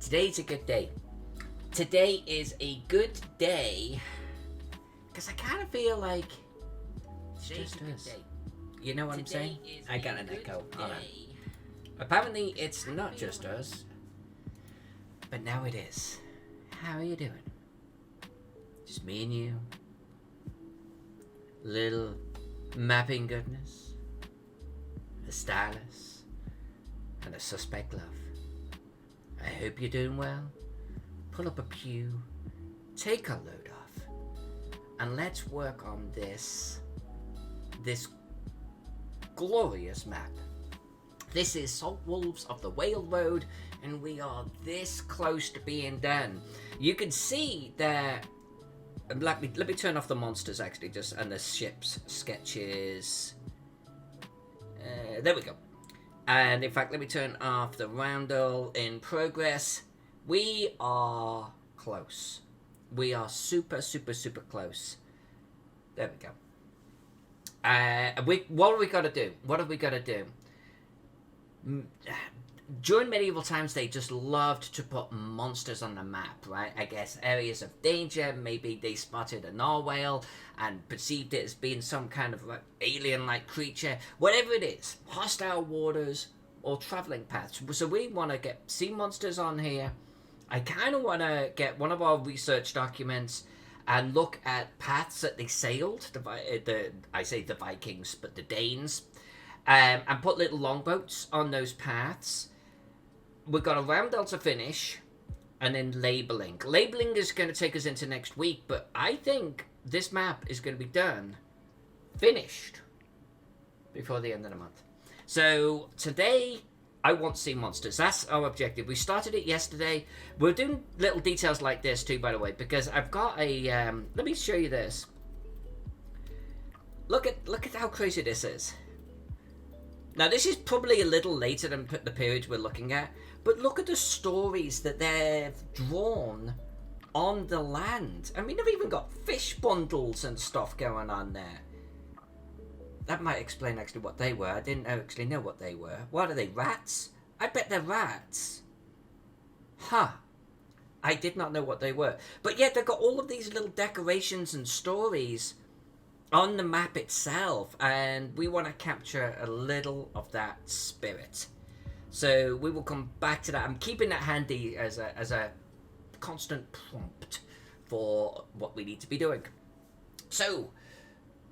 Today's a good day. Today is a good day because I kind of feel like it's just us. You know what I'm saying? I got an echo. Hold on. Apparently, it's not just us, but now it is. How are you doing? Just me and you. Little mapping goodness. A stylus. And a suspect love. I hope you're doing well. Pull up a pew. Take a load off. And let's work on this glorious map. This is Salt Wolves of the Whale Road, and we are this close to being done. You can see that. Let me turn off the monsters actually, just and the ships sketches. There we go. And in fact, let me turn off the roundel in progress. We are close. We are super close. There we go. What have we got to do? What have we got to do? During medieval times, they just loved to put monsters on the map, right? I guess areas of danger. Maybe they spotted a narwhal and perceived it as being some kind of like alien-like creature. Whatever it is, hostile waters or traveling paths. So we want to get sea monsters on here. I kind of want to get one of our research documents and look at paths that they sailed. I say the Vikings, but the Danes. And put little longboats on those paths. We've got a roundel to finish, and then labeling. Labeling is going to take us into next week, but I think this map is going to be done, finished, before the end of the month. So today, I want sea monsters. That's our objective. We started it yesterday. We're doing little details like this too, by the way, because I've got a. Let me show you this. Look at how crazy this is. Now, this is probably a little later than the period we're looking at, but look at the stories that they've drawn on the land. I mean, they've even got fish bundles and stuff going on there. That might explain actually what they were. I didn't actually know what they were. What are they, rats? I bet they're rats. Huh. I did not know what they were. But yet they've got all of these little decorations and stories on the map itself, and we want to capture a little of that spirit. So we will come back to that. I'm keeping that handy as a constant prompt for what we need to be doing. So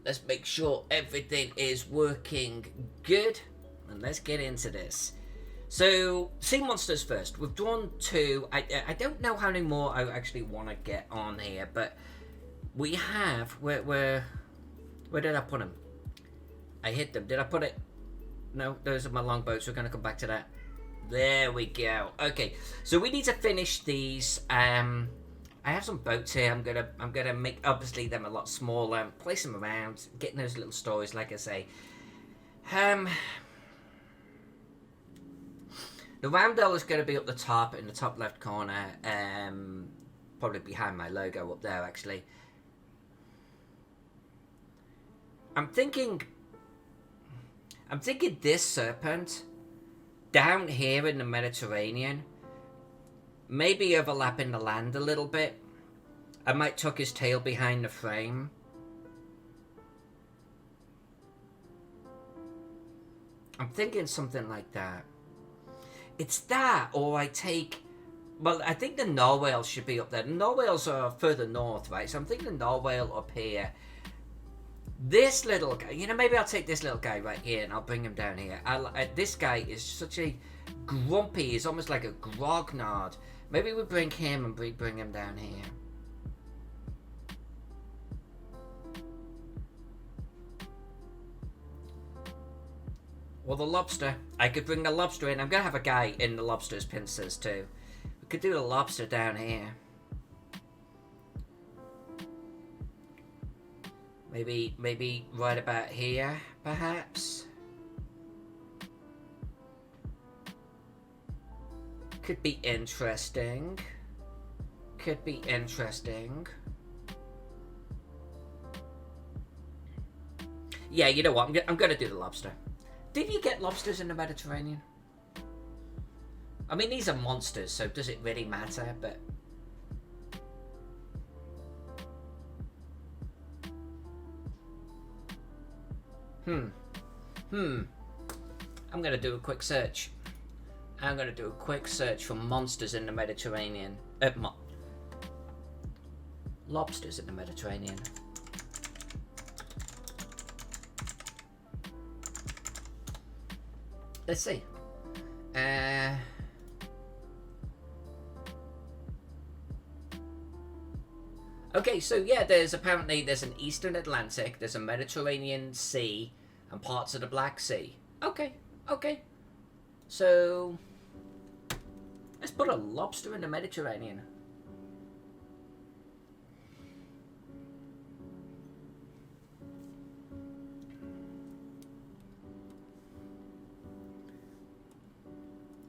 let's make sure everything is working good, and let's get into this. So sea monsters first. We've drawn 2. I don't know how many more I actually want to get on here, but we have where did I put them? I hit them. Did I put it? No, those are my longboats. We're going to come back to that. There we go. Okay, so we need to finish these. I have some boats here. I'm gonna make obviously them a lot smaller. Place them around, getting those little stories, like I say. The roundel is going to be up the top in the top left corner. Probably behind my logo up there, actually. I'm thinking this serpent down here in the Mediterranean, maybe overlapping the land a little bit. I might tuck his tail behind the frame. I'm thinking something like that. It's that, or I take. Well, I think the narwhals should be up there. The narwhals are further north, right? So I'm thinking the narwhal up here. This little guy, maybe I'll take this little guy right here and I'll bring him down here. This guy is such a grumpy, he's almost like a grognard. Maybe we bring him and bring him down here. Or the lobster. I could bring the lobster in. I'm going to have a guy in the lobster's pincers too. We could do the lobster down here. Maybe right about here, perhaps. Could be interesting. Could be interesting. Yeah, you know what? I'm going to do the lobster. Did you get lobsters in the Mediterranean? I mean, these are monsters, so does it really matter? But I'm gonna do a quick search. I'm gonna do a quick search for monsters in the Mediterranean. Lobsters in the Mediterranean. Let's see. Okay, so yeah, there's an Eastern Atlantic, there's a Mediterranean Sea, and parts of the Black Sea. Okay. So let's put a lobster in the Mediterranean.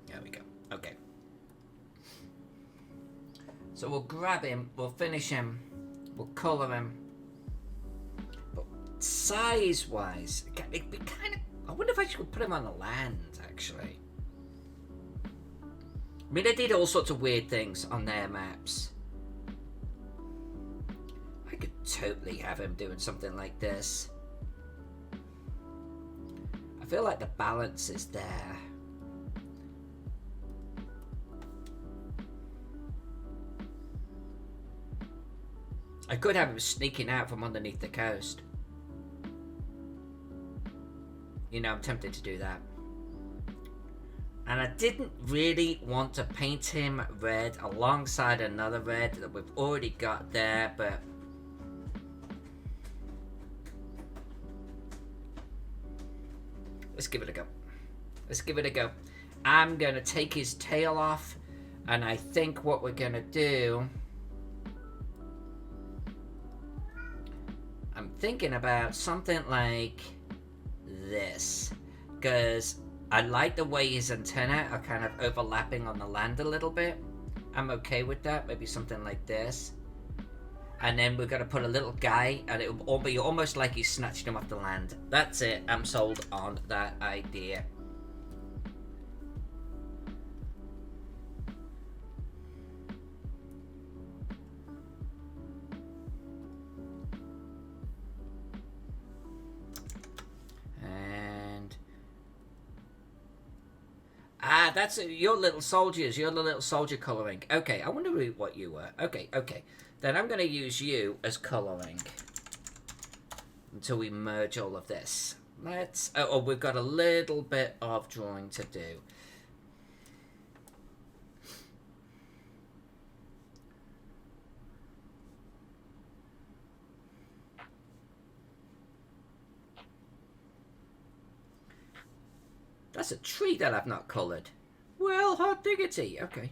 There we go. Okay. So we'll grab him, we'll finish him, we'll colour him. But size-wise, it'd be kind of... I wonder if I should put him on the land, actually. I mean, they did all sorts of weird things on their maps. I could totally have him doing something like this. I feel like the balance is there. I could have him sneaking out from underneath the coast. You know, I'm tempted to do that. And I didn't really want to paint him red alongside another red that we've already got there, but... let's give it a go. Let's give it a go. I'm going to take his tail off, and I think what we're going to do... I'm thinking about something like this, because I like the way his antennae are kind of overlapping on the land a little bit. I'm okay with that. Maybe something like this. And then we're going to put a little guy, and it will be almost like he snatched him off the land. That's it. I'm sold on that idea. That's your little soldiers. You're the little soldier colouring. Okay, I wonder what you were. Okay. Then I'm going to use you as colouring until we merge all of this. Let's... Oh, we've got a little bit of drawing to do. That's a tree that I've not coloured. Well, hot diggity. Okay.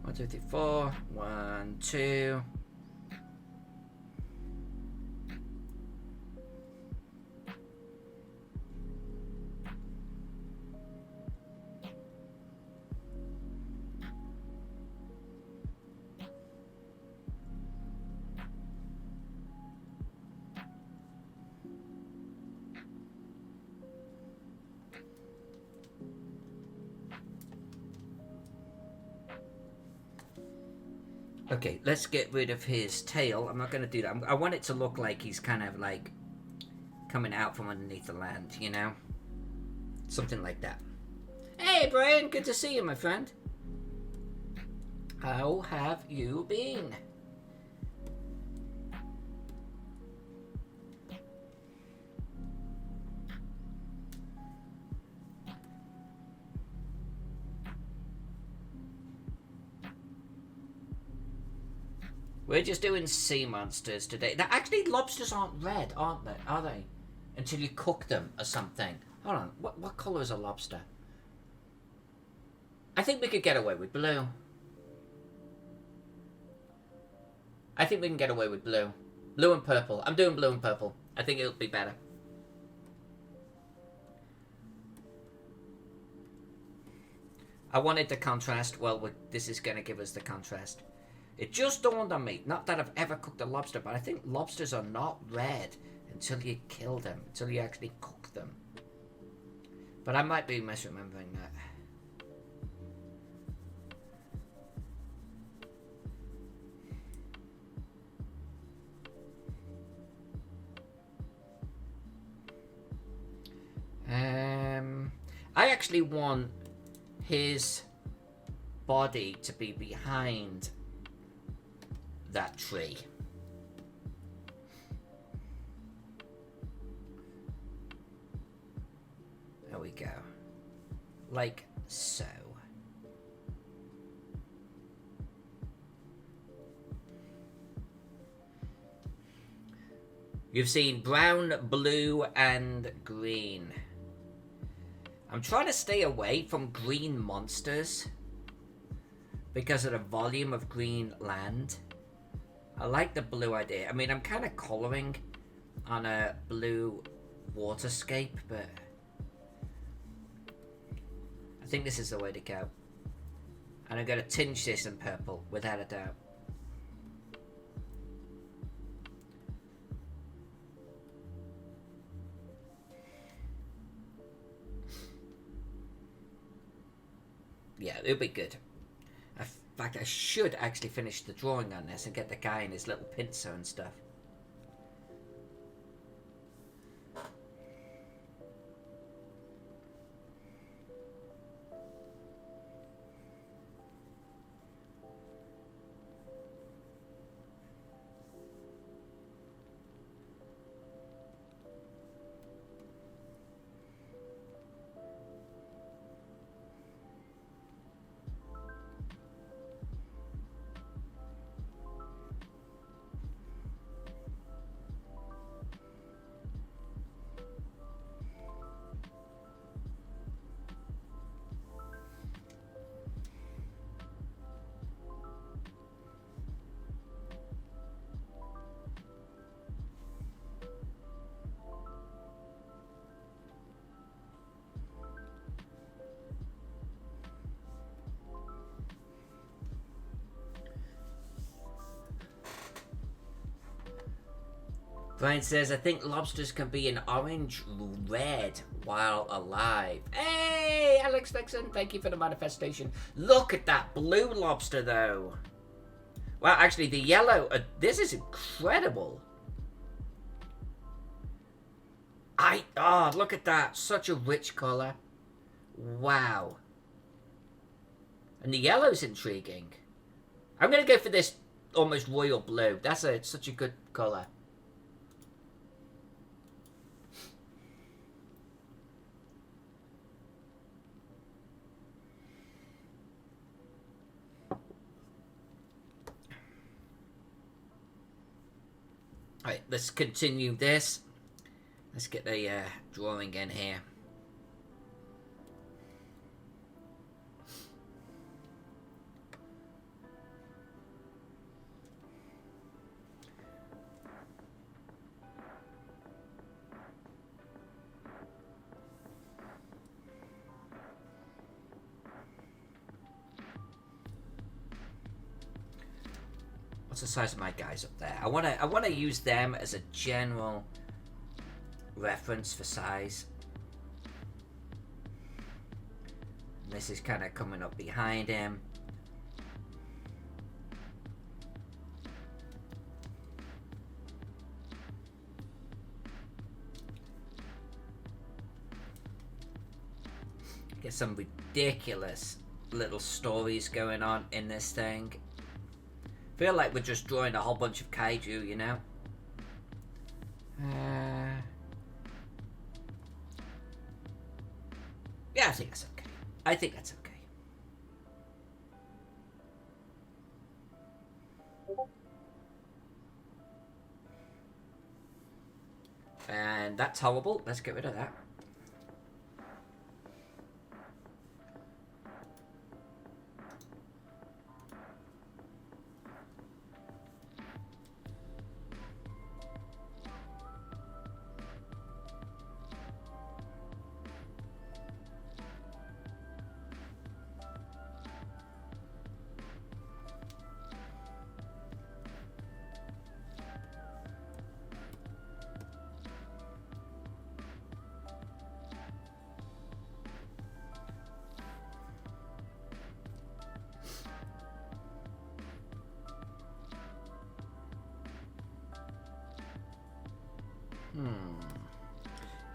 One, two, three, four. 1, 2. Okay, let's get rid of his tail. I'm not going to do that. I want it to look like he's kind of like coming out from underneath the land, you know? Something like that. Hey, Brian, good to see you, my friend. How have you been? We're just doing sea monsters today. Now, actually, lobsters aren't red, aren't they? Are they? Until you cook them or something. Hold on. What colour is a lobster? I think we could get away with blue. I think we can get away with blue. Blue and purple. I'm doing blue and purple. I think it'll be better. I wanted the contrast. Well, this is going to give us the contrast. It just dawned on me, not that I've ever cooked a lobster, but I think lobsters are not red until you kill them, until you actually cook them. But I might be misremembering that. I actually want his body to be behind that tree. There we go. Like so. You've seen brown, blue, and green. I'm trying to stay away from green monsters because of the volume of green land. I like the blue idea. I mean, I'm kind of colouring on a blue waterscape, but I think this is the way to go. And I'm going to tinge this in purple, without a doubt. Yeah, it'll be good. In fact, I should actually finish the drawing on this and get the guy in his little pincer and stuff. Brian says, I think lobsters can be an orange red while alive. Hey, Alex Dixon, thank you for the manifestation. Look at that blue lobster, though. Well, actually, the yellow, this is incredible. Oh, look at that. Such a rich colour. Wow. And the yellow's intriguing. I'm going to go for this almost royal blue. That's such a good colour. Alright, let's continue this. Let's get the drawing in here. What's the size of my guys up there? I wanna use them as a general reference for size. And this is kind of coming up behind him. Get some ridiculous little stories going on in this thing. Feel like we're just drawing a whole bunch of kaiju, you know? Yeah, I think that's okay. I think that's okay. And that's horrible. Let's get rid of that.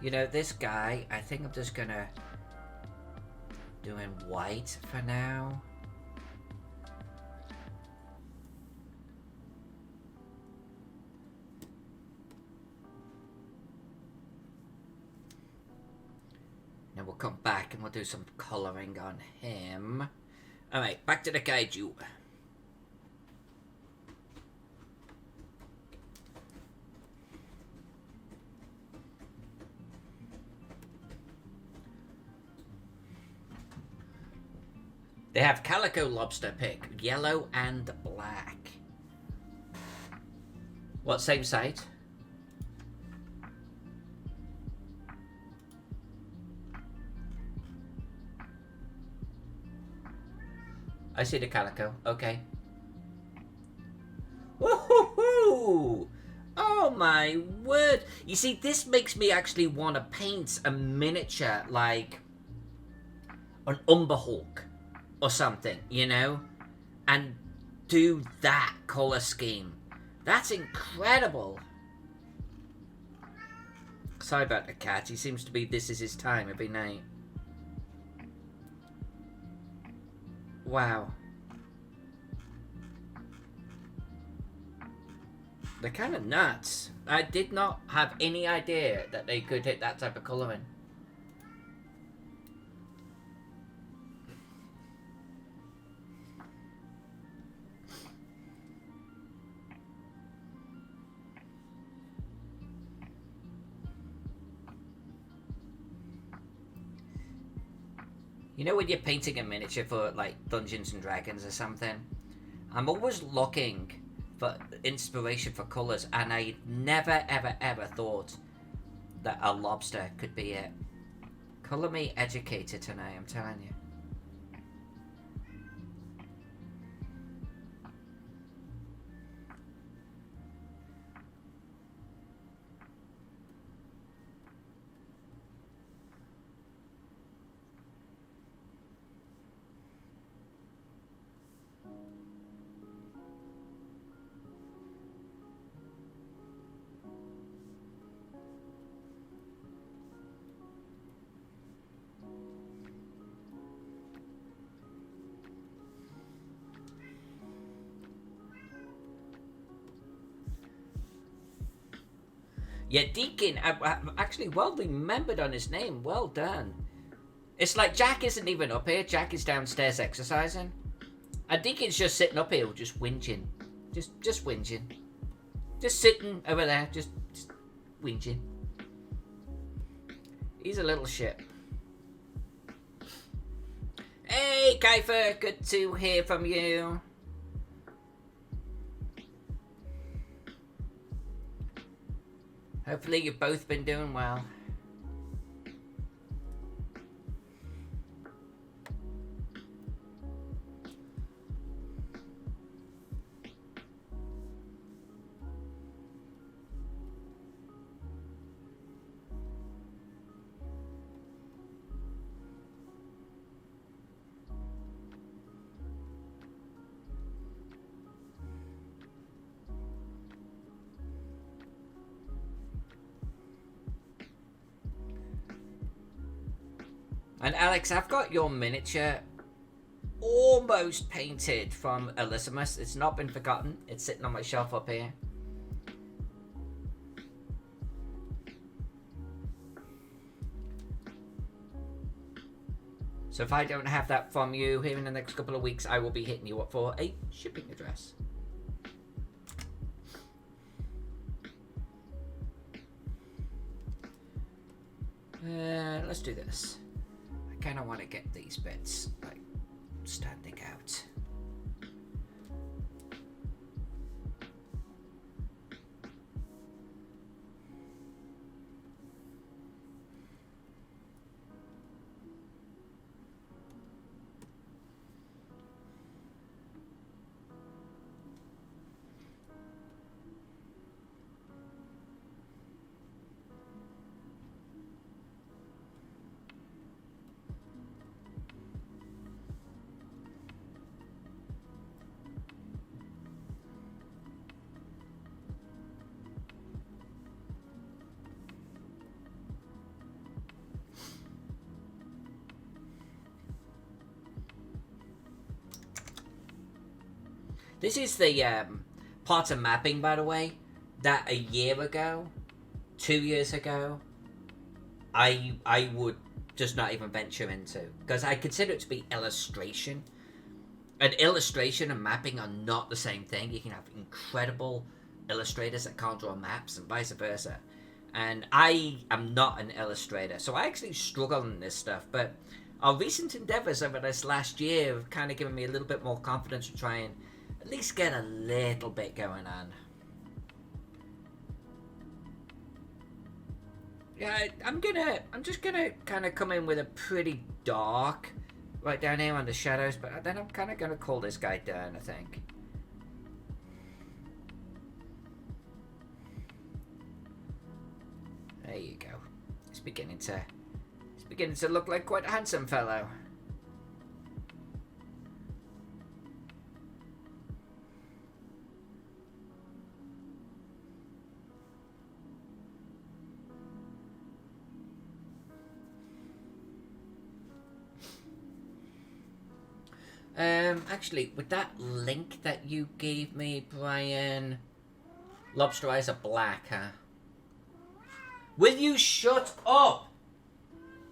You know, this guy, I think I'm just gonna do him white for now. Now we'll come back and we'll do some colouring on him. Alright, back to the kaiju. They have Calico Lobster pick, yellow and black. What, same site? I see the Calico, okay. Woohoo! Oh my word! You see, this makes me actually want to paint a miniature, like an Umber Hulk or something, you know? And do that colour scheme. That's incredible! Sorry about the cat, he seems to be, this is his time every night. Wow. They're kind of nuts. I did not have any idea that they could hit that type of colouring. You know when you're painting a miniature for like Dungeons and Dragons or something? I'm always looking for inspiration for colours, and I never ever ever thought that a lobster could be it. Colour me educated tonight, I'm telling you. Yeah, Deacon, I'm actually well remembered on his name. Well done. It's like Jack isn't even up here. Jack is downstairs exercising. And Deacon's just sitting up here, just whinging. Just whinging. Just sitting over there, just whinging. He's a little shit. Hey, Kiefer, good to hear from you. Hopefully you've both been doing well. And Alex, I've got your miniature almost painted from Elizabeth. It's not been forgotten. It's sitting on my shelf up here. So if I don't have that from you here in the next couple of weeks, I will be hitting you up for a shipping address. Let's do this. I kind of want to get these bits like standing out. This is the part of mapping, by the way, that a year ago, 2 years ago, I would just not even venture into, because I consider it to be illustration. And illustration and mapping are not the same thing. You can have incredible illustrators that can't draw maps and vice versa. And I am not an illustrator, so I actually struggle in this stuff. But our recent endeavors over this last year have kind of given me a little bit more confidence to try and at least get a little bit going on. Yeah, I'm just gonna kind of come in with a pretty dark right down here on the shadows, but then I'm kind of gonna call this guy down, I think. There you go. He's beginning to look like quite a handsome fellow. Actually, with that link that you gave me, Brian, lobster eyes are black, huh? Will you shut up?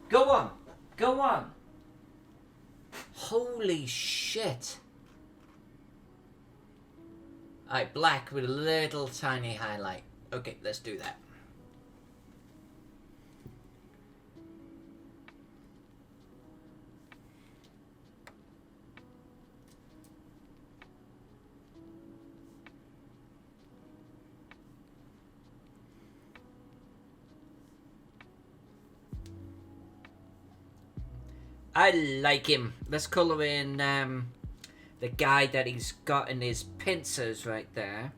Go on. Go on. Holy shit. Alright, black with a little tiny highlight. Okay, let's do that. I like him. Let's colour in the guy that he's got in his pincers right there.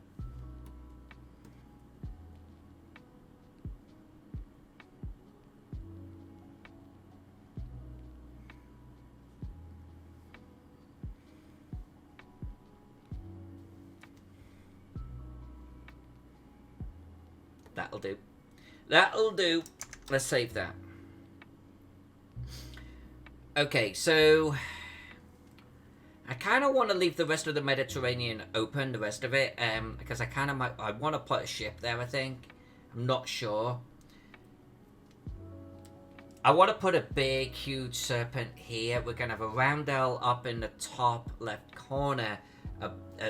That'll do. That'll do. Let's save that. Okay, so I kind of want to leave the rest of the Mediterranean open, the rest of it, because I want to put a ship there, I think. I'm not sure. I want to put a big, huge serpent here. We're going to have a roundel up in the top left corner,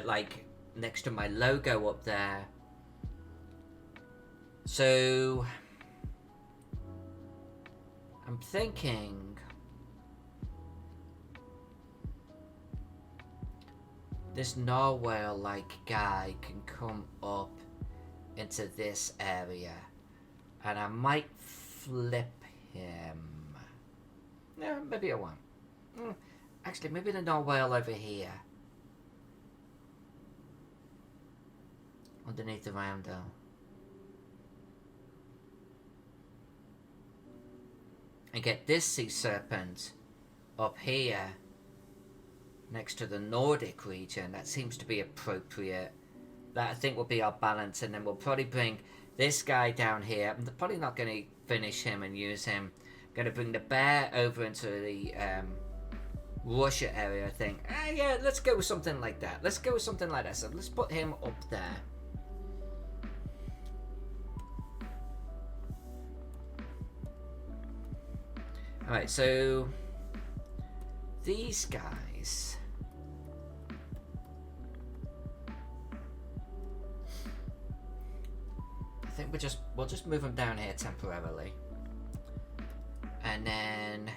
like next to my logo up there. So I'm thinking this narwhal-like guy can come up into this area, and I might flip him. No, maybe I won't. Actually, maybe the narwhal over here, underneath the roundel. And get this sea serpent up here next to the Nordic region. That seems to be appropriate. That I think will be our balance, and then we'll probably bring this guy down here. I'm probably not going to finish him and use him. I'm going to bring the bear over into the Russia area, I think. Yeah, let's go with something like that. Let's go with something like that. So let's put him up there. Alright, so these guys, I think we'll just move them down here temporarily, and then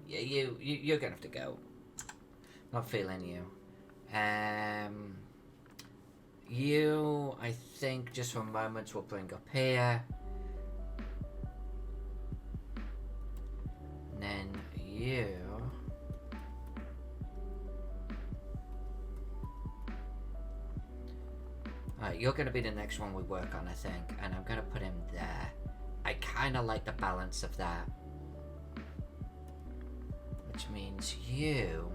yeah, you're gonna have to go. Not feeling you. You, I think, just for a moment, we'll bring up here. Then you, alright, you're going to be the next one we work on, I think, and I'm going to put him there. I kind of like the balance of that, which means you,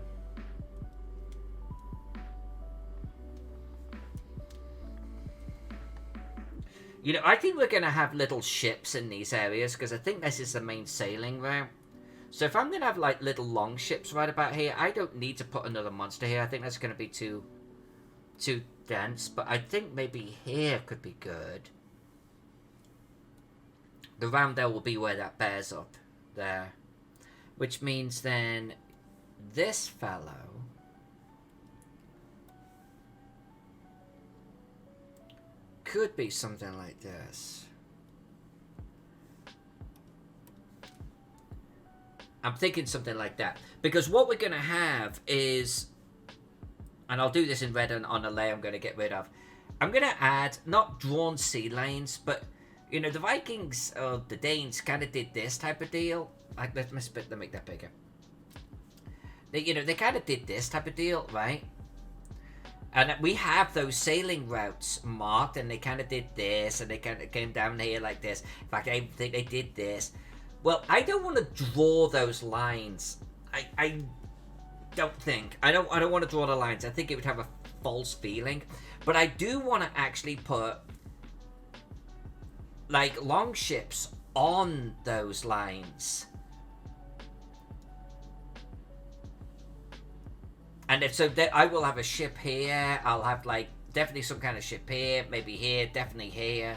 I think we're going to have little ships in these areas, because I think this is the main sailing route. So if I'm going to have like little long ships right about here, I don't need to put another monster here. I think that's going to be too dense. But I think maybe here could be good. The roundel will be where that bears up there. Which means then this fellow could be something like this. I'm thinking something like that. Because what we're going to have is... And I'll do this in red on a layer I'm going to get rid of. I'm going to add, not drawn sea lanes, but, you know, the Vikings, or the Danes, kind of did this type of deal. Like, let me make that bigger. They kind of did this type of deal, right? And we have those sailing routes marked, and they kind of did this, and they kind of came down here like this. In fact, I think they did this. Well, I don't want to draw those lines. I don't think. I don't want to draw the lines. I think it would have a false feeling. But I do want to actually put, like, long ships on those lines. And if so, I will have a ship here. I'll have, like, definitely some kind of ship here. Maybe here. Definitely here.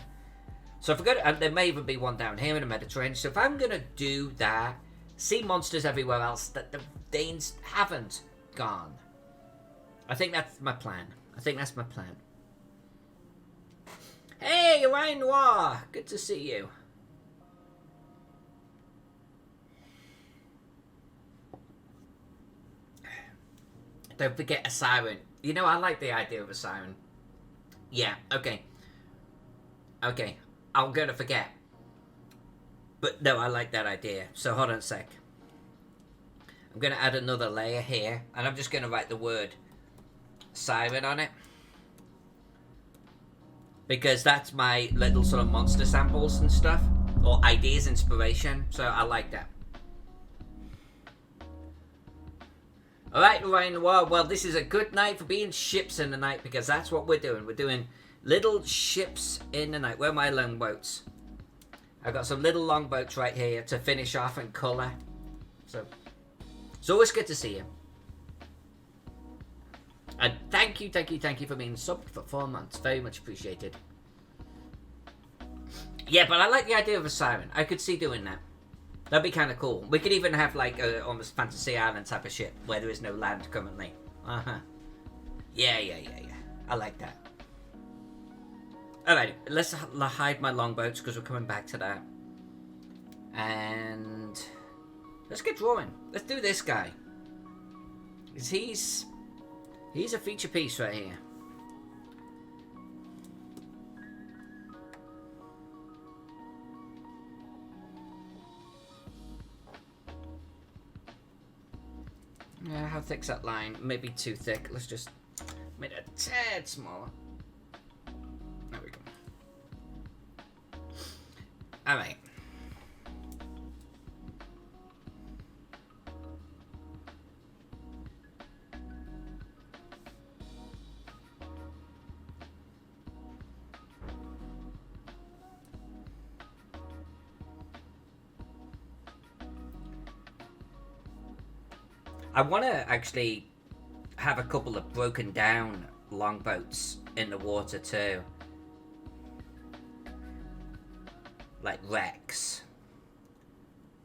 So if we're going to... there may even be one down here in the Mediterranean. So if I'm going to do that... sea monsters everywhere else that the Danes haven't gone. I think that's my plan. Hey, Orion Noir! Good to see you. Don't forget a siren. You know, I like the idea of a siren. Yeah, okay. Okay, I'm gonna forget. But no, I like that idea. So hold on a sec. I'm going to add another layer here. And I'm just going to write the word siren on it. Because that's my little sort of monster samples and stuff. Or ideas, inspiration. So I like that. Alright, Ryan, well, this is a good night for being ships in the night. Because that's what we're doing. We're doing little ships in the night. Where are my longboats? I've got some little longboats right here to finish off and colour. So, it's always good to see you. And thank you for being subbed for 4 months. Very much appreciated. Yeah, but I like the idea of a siren. I could see doing that. That'd be kind of cool. We could even have like a almost Fantasy Island type of ship where there is no land currently. Yeah. I like that. Alright, let's hide my longboats because we're coming back to that. And let's get drawing. Let's do this guy. Because he's a feature piece right here. Yeah, how thick's that line? Maybe too thick. Let's just make it a tad smaller. There we go. Alright. I want to actually have a couple of broken down longboats in the water too. Like wrecks.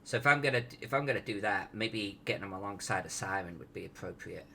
So if I'm gonna do that, maybe getting them alongside a siren would be appropriate.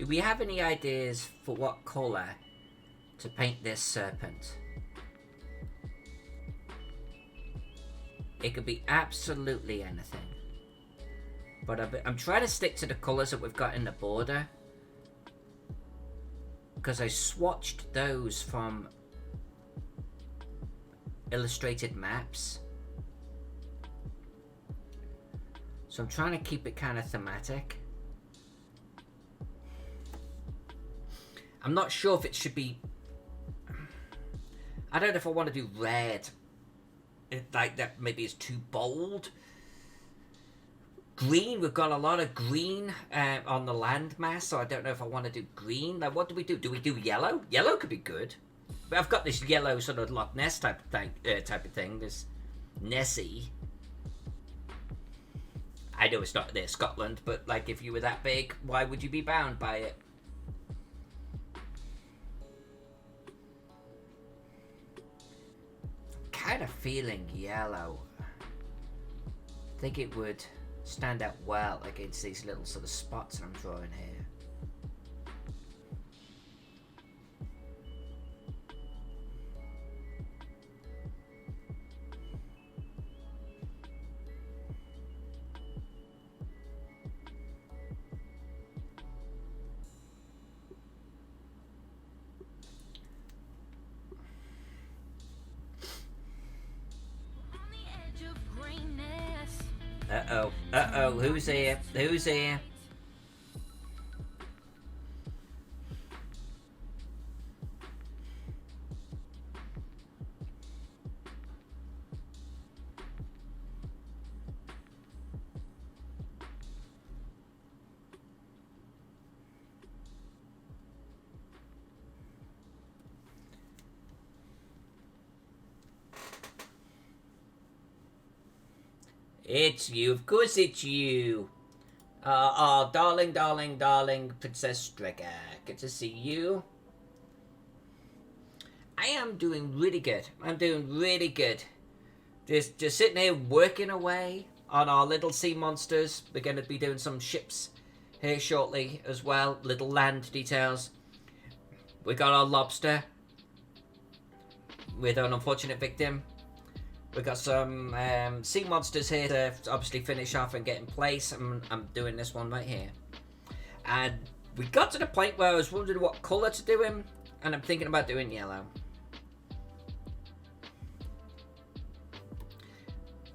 Do we have any ideas for what colour to paint this serpent? It could be absolutely anything. But I'm trying to stick to the colours that we've got in the border. Because I swatched those from illustrated maps. So I'm trying to keep it kind of thematic. I'm not sure if it should be... I don't know if I want to do red. Like that maybe is too bold. Green, we've got a lot of green on the landmass, so I don't know if I want to do green. Like, what do we do? Do we do yellow? Yellow could be good. But I've got this yellow sort of Loch Ness type of thing. This Nessie. I know it's not there, Scotland, but like if you were that big, why would you be bound by it? Kind of feeling yellow. I think it would stand out well against these little sort of spots that I'm drawing here. Uh-oh. Uh-oh. Who's here? Who's here? It's you. Of course it's you. Oh, darling, darling, darling, Princess Striga. Good to see you. I am doing really good. I'm doing really good. Just sitting here working away on our little sea monsters. We're going to be doing some ships here shortly as well. Little land details. We got our lobster with an unfortunate victim. We've got some sea monsters here to obviously finish off and get in place. I'm doing this one right here. And we got to the point where I was wondering what colour to do him. And I'm thinking about doing yellow.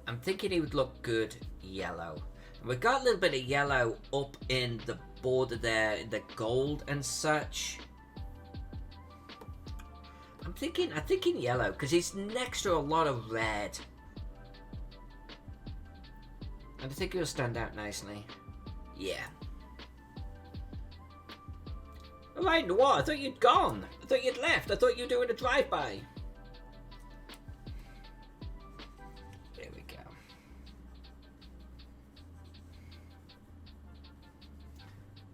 I'm thinking he would look good yellow. And we've got a little bit of yellow up in the border there, in the gold and such. I'm thinking yellow, because he's next to a lot of red. And I think he'll stand out nicely. Yeah. Alright, Noir, I thought you'd gone. I thought you'd left. I thought you were doing a drive-by. There we go.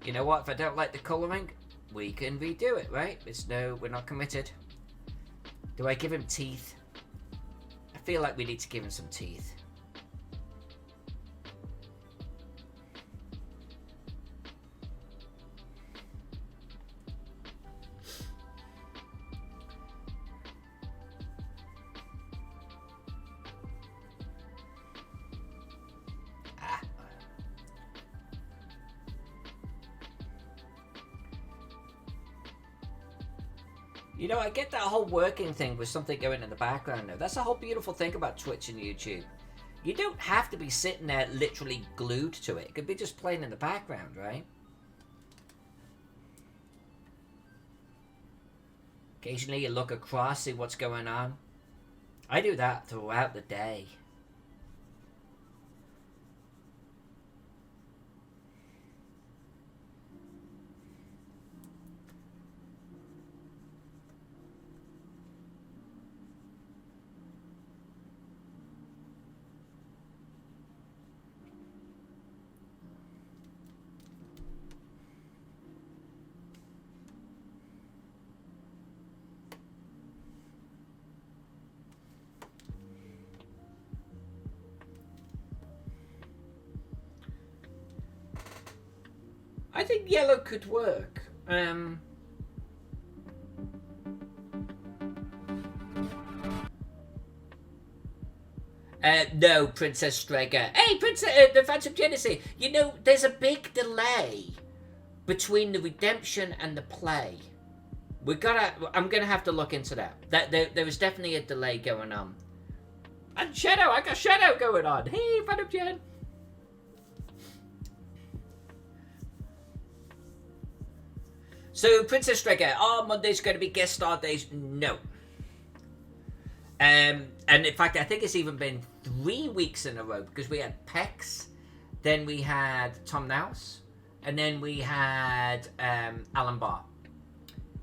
You know what? If I don't like the colouring, we can redo it, right? We're not committed. Do I give him teeth? I feel like we need to give him some teeth. You know, I get that whole working thing with something going in the background now. That's the whole beautiful thing about Twitch and YouTube. You don't have to be sitting there literally glued to it. It could be just playing in the background, right? Occasionally you look across, see what's going on. I do that throughout the day. I think yellow could work. Um. No, Princess Strega. Hey, Princess, the Phantom Genesis. You know, there's a big delay between the redemption and the play. I'm gonna have to look into that. There is definitely a delay going on. And Shadow, I got Shadow going on. Hey, Phantom Gen. So, Princess Strega, are Mondays going to be guest star days? No. And in fact, I think it's even been 3 weeks in a row because we had Pex, then we had Tom Nouse, and then we had Alan Barr.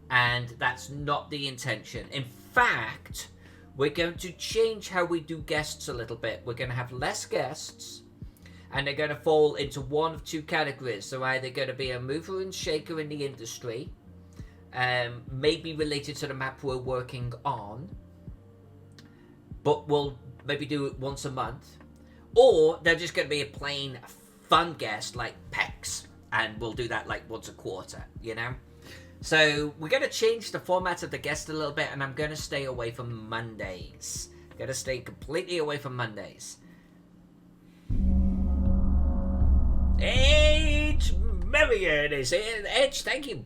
And that's not the intention. In fact, we're going to change how we do guests a little bit. We're going to have less guests, and they're going to fall into one of two categories. So either going to be a mover and shaker in the industry, maybe related to the map we're working on, but we'll maybe do it once a month, or they're just going to be a plain fun guest like Pex, and we'll do that like once a quarter, you know? So we're going to change the format of the guest a little bit, and I'm going to stay away from Mondays. Going to stay completely away from Mondays. Edge Marion is here. Edge, thank you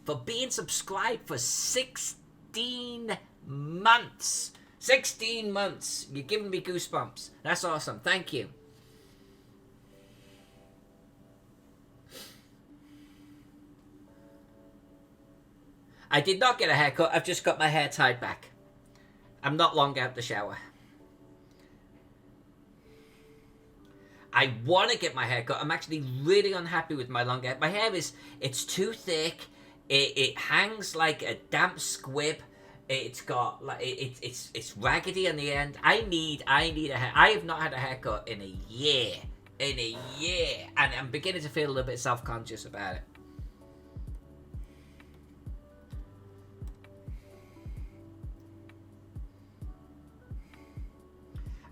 for being subscribed for 16 months. 16 months. You're giving me goosebumps. That's awesome. Thank you. I did not get a haircut. I've just got my hair tied back. I'm not long out the shower. I want to get my hair cut. I'm actually really unhappy with my long hair. My hair it's too thick. It hangs like a damp squib. It's got like it's raggedy on the end. I need a hair. I have not had a haircut in a year. And I'm beginning to feel a little bit self-conscious about it.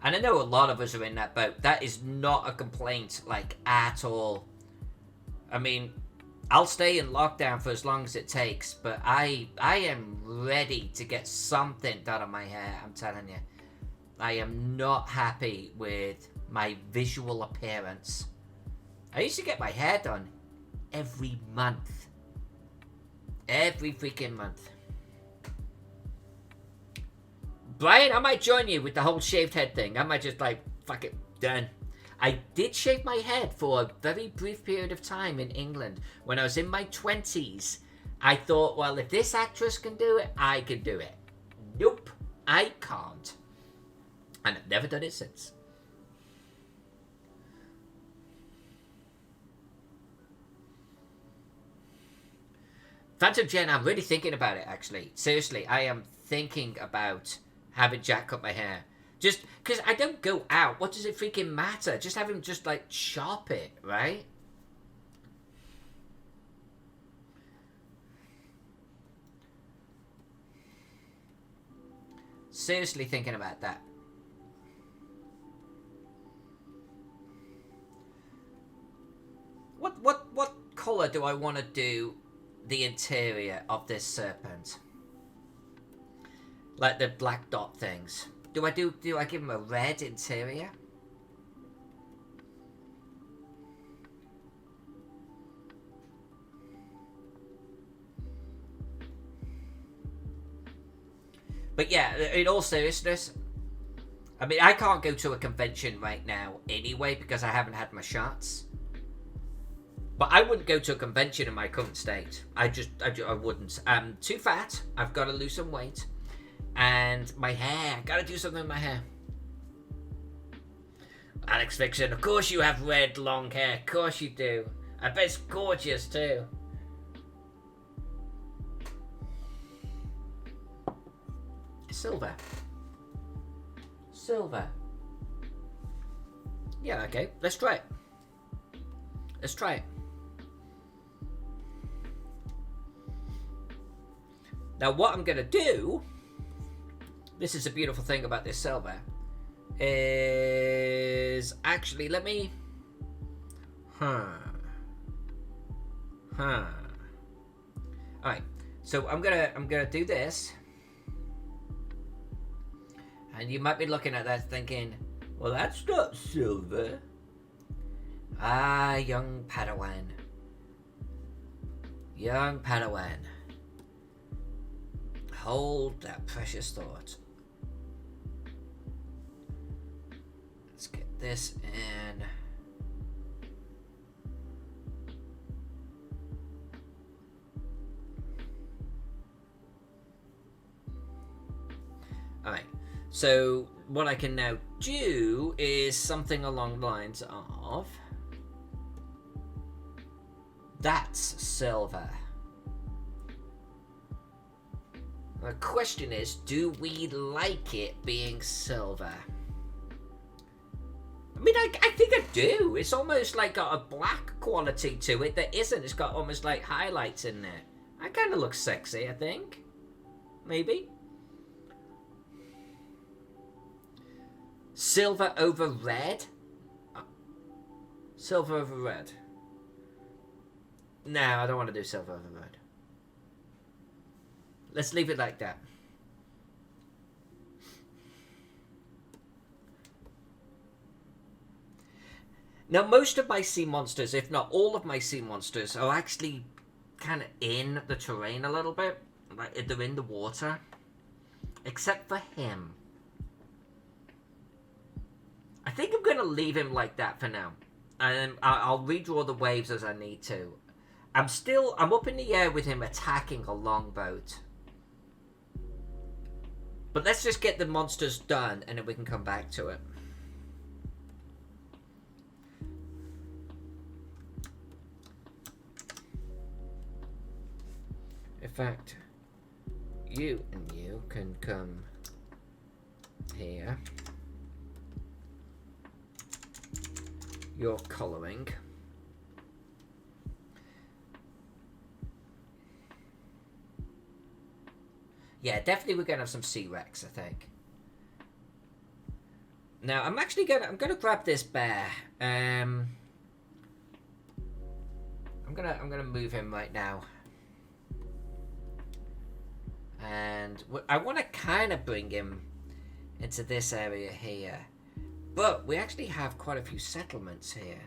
And I know a lot of us are in that boat. That is not a complaint, like, at all. I mean, I'll stay in lockdown for as long as it takes, but I am ready to get something done on my hair, I'm telling you. I am not happy with my visual appearance. I used to get my hair done every month. Every freaking month. Brian, I might join you with the whole shaved head thing. I might just like, fuck it, done. I did shave my head for a very brief period of time in England. When I was in my 20s, I thought, well, if this actress can do it, I can do it. Nope, I can't. And I've never done it since. Phantom Jen, I'm really thinking about it, actually. Seriously, I am thinking about having Jack cut my hair. Just because I don't go out. What does it freaking matter? Just have him just like chop it, right? Seriously thinking about that. What colour do I want to do the interior of this serpent? Like the black dot things. Do I give him a red interior? But yeah, in all seriousness, I mean, I can't go to a convention right now anyway because I haven't had my shots. But I wouldn't go to a convention in my current state. I wouldn't. I'm too fat. I've got to lose some weight. And my hair. Gotta do something with my hair. Alex Fiction, of course you have red long hair. Of course you do. I bet it's gorgeous too. Silver. Silver. Yeah, okay. Let's try it. Let's try it. Now what I'm gonna do, this is a beautiful thing about this silver, is actually, let me, All right. So I'm gonna do this, and you might be looking at that thinking, well, that's not silver. Ah, young Padawan. Young Padawan. Hold that precious thought. Let's get this in. Alright, so what I can now do is something along the lines of... That's silver. The question is, do we like it being silver? I mean, I think I do. It's almost like got a black quality to it that isn't. It's got almost like highlights in there. That kind of looks sexy, I think. Maybe. Silver over red? Silver over red. No, I don't want to do silver over red. Let's leave it like that. Now, most of my sea monsters, if not all of my sea monsters, are actually kind of in the terrain a little bit. Like, they're in the water. Except for him. I think I'm going to leave him like that for now. And I'll redraw the waves as I need to. I'm up in the air with him attacking a longboat. But let's just get the monsters done and then we can come back to it. In fact, you and you can come here. You're colouring. Yeah, definitely we're gonna have some Sea Rex, I think. Now I'm gonna grab this bear. I'm gonna move him right now. And I want to kind of bring him into this area here. But we actually have quite a few settlements here.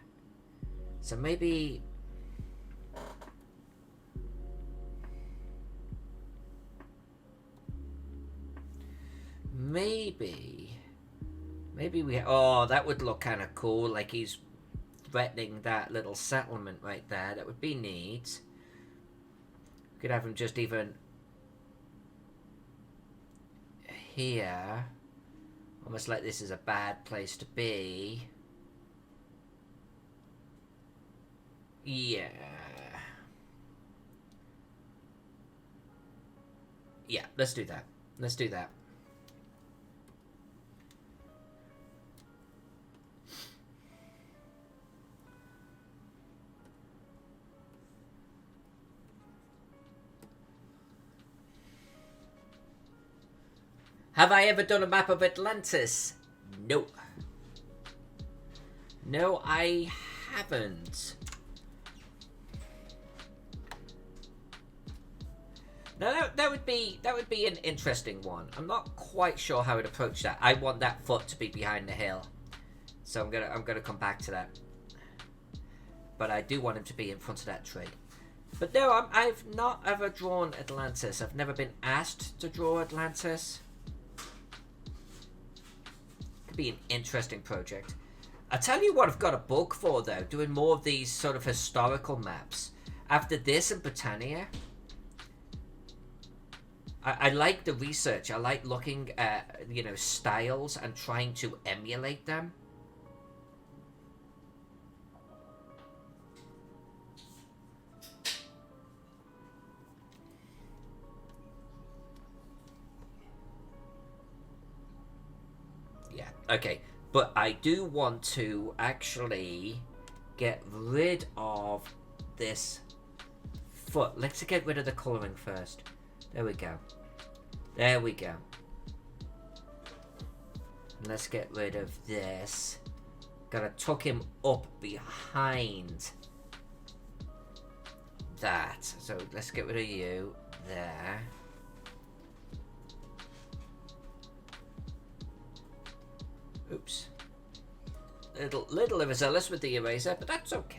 So maybe... Maybe we... Oh, that would look kind of cool. Like he's threatening that little settlement right there. That would be neat. Could have him just even... here. Almost like this is a bad place to be. Yeah. Yeah, let's do that. Let's do that. Have I ever done a map of Atlantis? No. No, I haven't. Now that would be an interesting one. I'm not quite sure how I'd approach that. I want that foot to be behind the hill, so I'm gonna come back to that. But I do want him to be in front of that tree. But no, I've not ever drawn Atlantis. I've never been asked to draw Atlantis. Be an interesting project. I tell you what I've got a bug for though, doing more of these sort of historical maps. After this and Britannia, I like the research. I like looking at, you know, styles and trying to emulate them. Yeah, okay. But I do want to actually get rid of this foot. Let's get rid of the colouring first. There we go. There we go. And let's get rid of this. Gotta tuck him up behind that. So let's get rid of you there. Oops. Little overzealous with the eraser, but that's okay.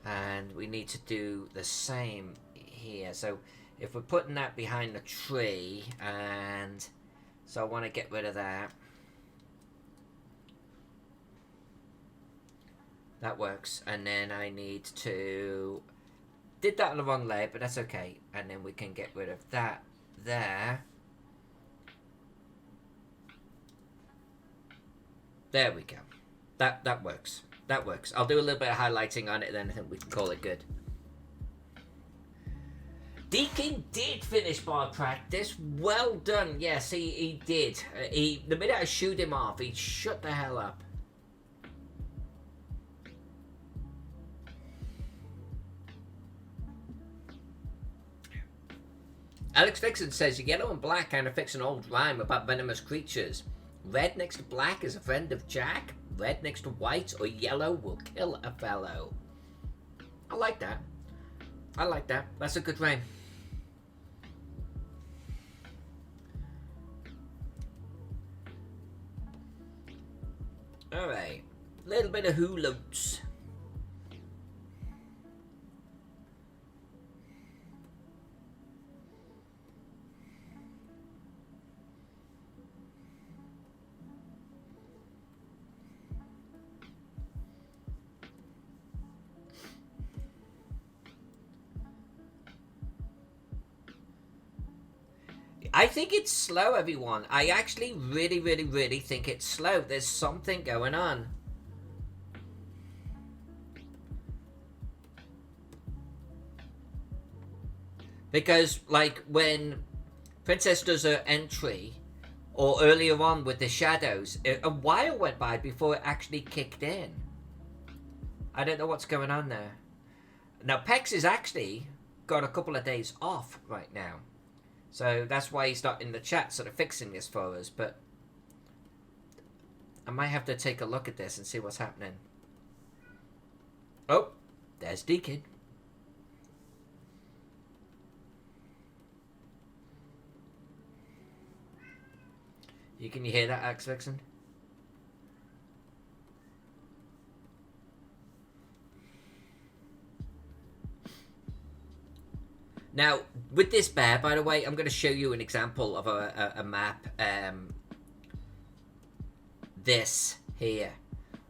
And we need to do the same here. So if we're putting that behind the tree, and so I want to get rid of that. That works. And then I need to... Did that on the wrong layer, but that's okay. And then we can get rid of that there. There we go. That works. That works. I'll do a little bit of highlighting on it, then I think we can call it good. Deacon did finish bar practice. Well done. Yes, he did. The minute I shoot him off, he shut the hell up. Alex Fixon says, yellow and black kind of fix an old rhyme about venomous creatures. Red next to black is a friend of Jack. Red next to white or yellow will kill a fellow. I like that. I like that. That's a good rhyme. Alright. Little bit of hoolos. I think it's slow, everyone. I actually really think it's slow. There's something going on. Because, like, when Princess does her entry, or earlier on with the shadows, a while went by before it actually kicked in. I don't know what's going on there. Now, Pex has actually got a couple of days off right now. So that's why he's not in the chat sort of fixing this for us, but I might have to take a look at this and see what's happening. Oh, there's Deacon. Can you hear that, Axe Vixen? Now, with this bear, by the way, I'm going to show you an example of a map. This here.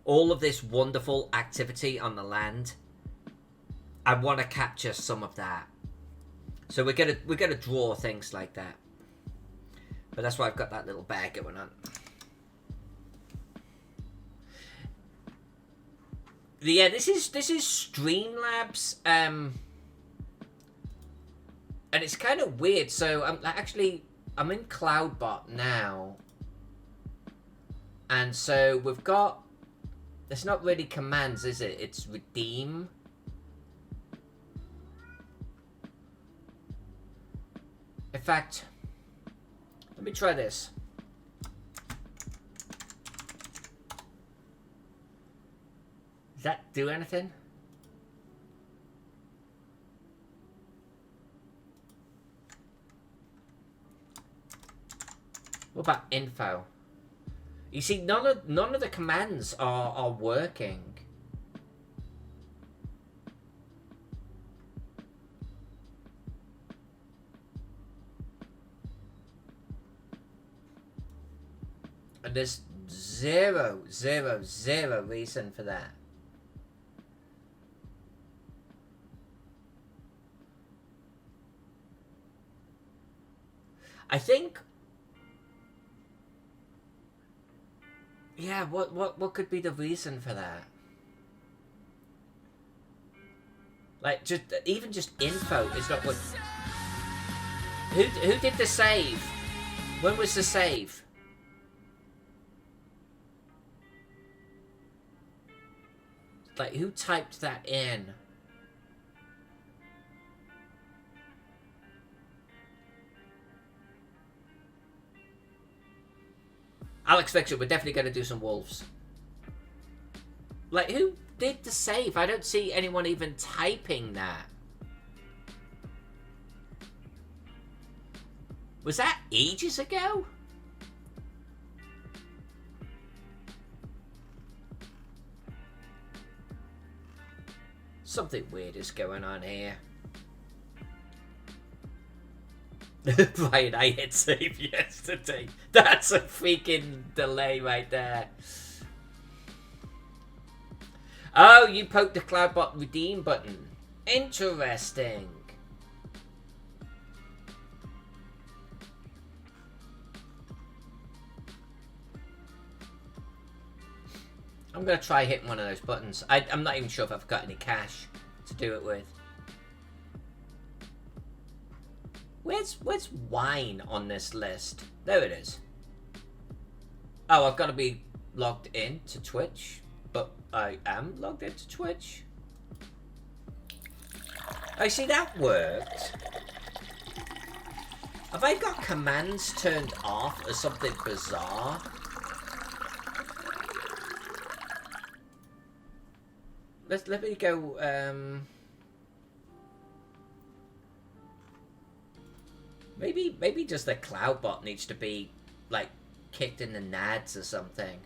All of this wonderful activity on the land. I want to capture some of that. So we're gonna draw things like that. But that's why I've got that little bear going on. Yeah, this is Streamlabs. And it's kind of weird. So I'm in Cloudbot now. And so we've got, it's not really commands, is it? It's redeem. In fact, let me try this. Does that do anything? What about info? You see, none of the commands are working. And there's zero reason for that. I think. Yeah, what could be the reason for that? Like, even just info is not what. Who did the save? When was the save? Like, who typed that in? Alex Fixer, we're definitely going to do some wolves. Like, who did the save? I don't see anyone even typing that. Was that ages ago? Something weird is going on here. Right, I hit save yesterday. That's a freaking delay right there. Oh, you poked the Cloudbot redeem button. Interesting. I'm going to try hitting one of those buttons. I'm not even sure if I've got any cash to do it with. Where's wine on this list? There it is. Oh, I've got to be logged in to Twitch. But I am logged into Twitch. I see that worked. Have I got commands turned off or something bizarre? Let me go. Maybe just the Cloudbot needs to be like kicked in the nads or something.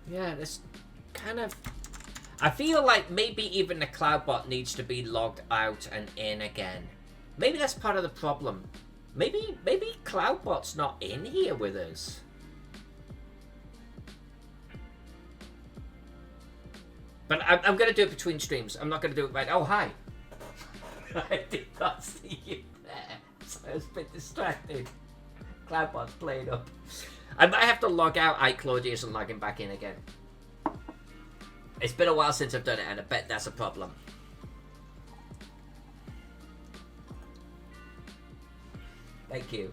Yeah, this kind of... I feel like maybe even the Cloudbot needs to be logged out and in again. Maybe that's part of the problem. Maybe Cloudbot's not in here with us. But I'm going to do it between streams. I'm not going to do it right... Oh, hi. I did not see you there. So I was a bit distracted. Cloudbot's playing up. I might have to log out iClaudius and log him back in again. It's been a while since I've done it, and I bet that's a problem. Thank you.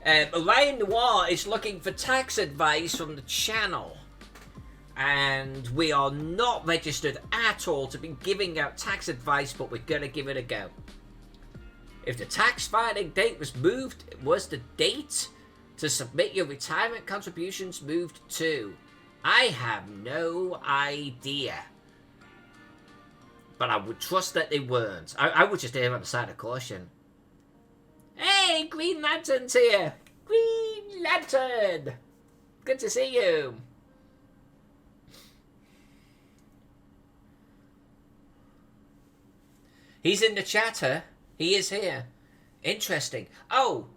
Orion Noir is looking for tax advice from the channel. And we are not registered at all to be giving out tax advice, but we're going to give it a go. If the tax filing date was the date to submit your retirement contributions moved to? I have no idea. But I would trust that they weren't. I would just err on the side of caution. Hey, Green Lantern's here! Green Lantern! Good to see you! He's in the chatter. He is here. Interesting. Oh,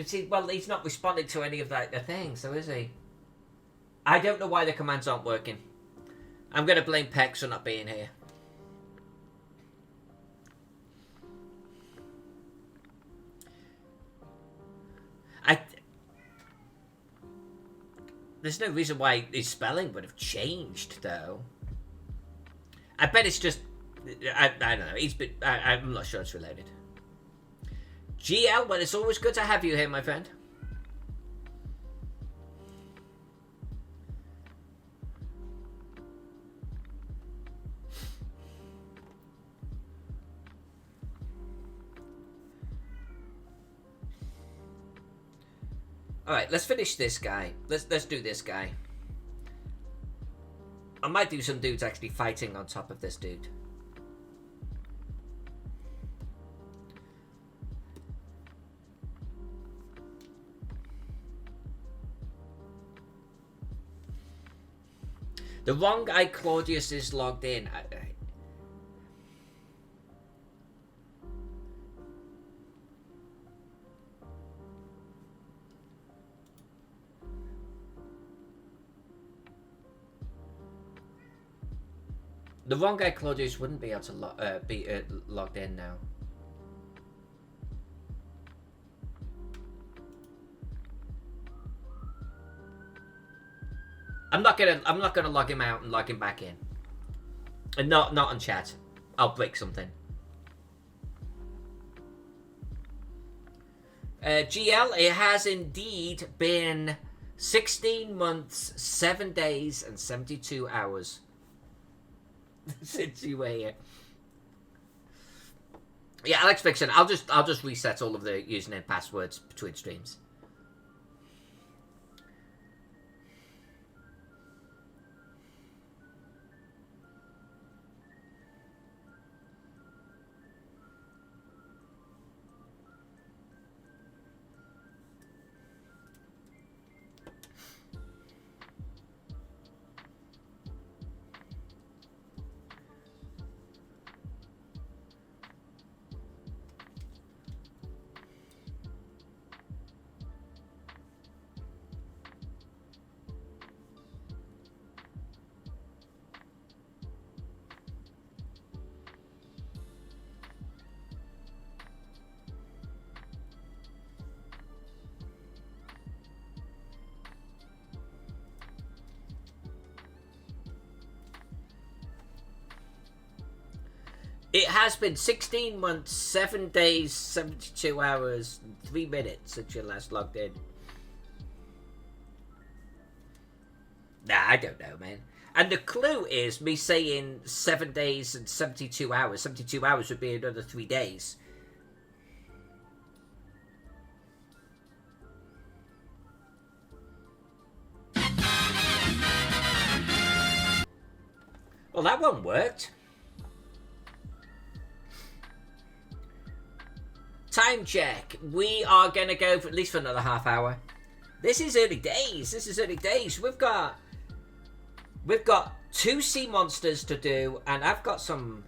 see, well, he's not responding to any of the things, so is he? I don't know why the commands aren't working. I'm going to blame Pex for not being here. There's no reason why his spelling would have changed, though. I bet it's just... I don't know. I'm not sure it's related. GL, well, it's always good to have you here, my friend. Alright, let's finish this guy. Let's do this guy. I might do some dudes actually fighting on top of this dude. The wrong guy Claudius is logged in. The wrong guy Claudius wouldn't be able to be logged in now. I'm not gonna log him out and log him back in. And not on chat. I'll break something. GL, it has indeed been 16 months, 7 days, and 72 hours since you were here. Yeah, Alex Fiction. I'll just reset all of the username passwords between streams. It has been 16 months, 7 days, 72 hours, and 3 minutes since you last logged in. Nah, I don't know, man. And the clue is me saying 7 days and 72 hours. 72 hours would be another 3 days. Well, that one worked. Time check. We are going to go for at least for another half hour. This is early days. This is early days. We've got 2 sea monsters to do, and I've got some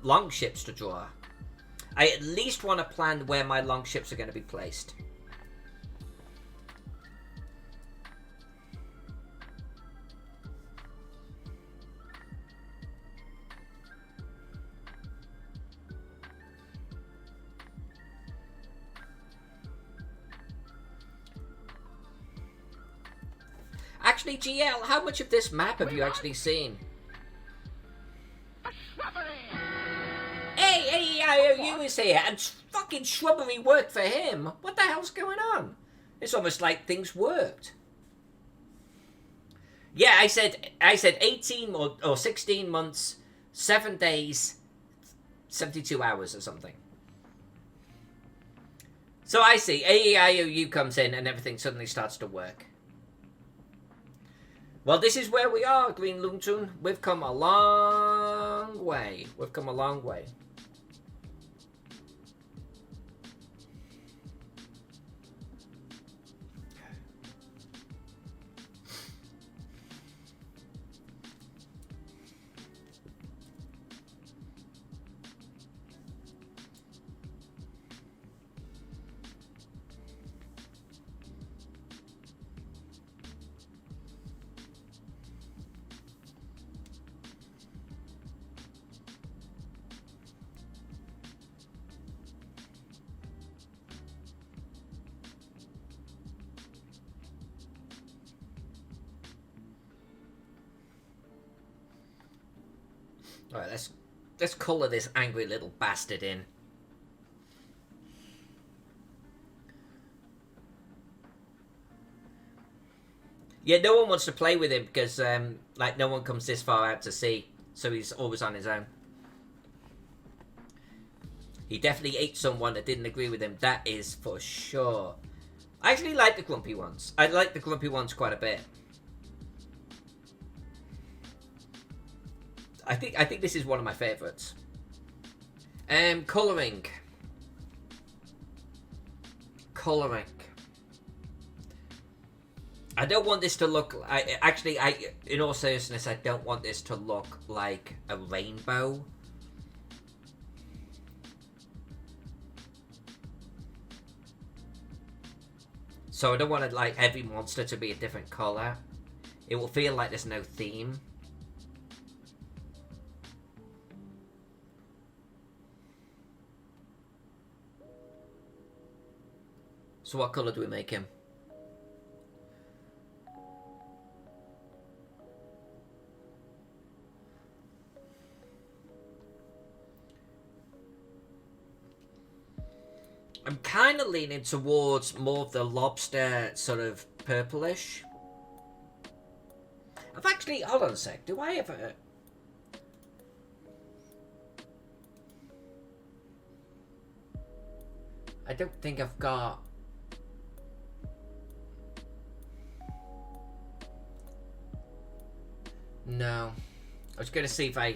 long ships to draw. I at least want to plan where my long ships are going to be placed. Actually, GL, how much of this map have you actually seen? Hey, IOU is here, and fucking shrubbery worked for him. What the hell's going on? It's almost like things worked. Yeah, I said 18 or 16 months, 7 days, 72 hours or something. So I see, AEIOU comes in and everything suddenly starts to work. Well, this is where we are, Green Loontoon. We've come a long way. We've come a long way. Alright, let's colour this angry little bastard in. Yeah, no one wants to play with him because, like, no one comes this far out to sea, so he's always on his own. He definitely ate someone that didn't agree with him, that is for sure. I actually like the grumpy ones. I like the grumpy ones quite a bit. I think this is one of my favourites. Colouring. Colouring. I don't want this to look... in all seriousness, I don't want this to look like a rainbow. So I don't want like every monster to be a different colour. It will feel like there's no theme. So what colour do we make him? I'm kind of leaning towards more of the lobster sort of purplish Actually, hold on a sec. Do I ever... I don't think I've got... No. I was going to see if I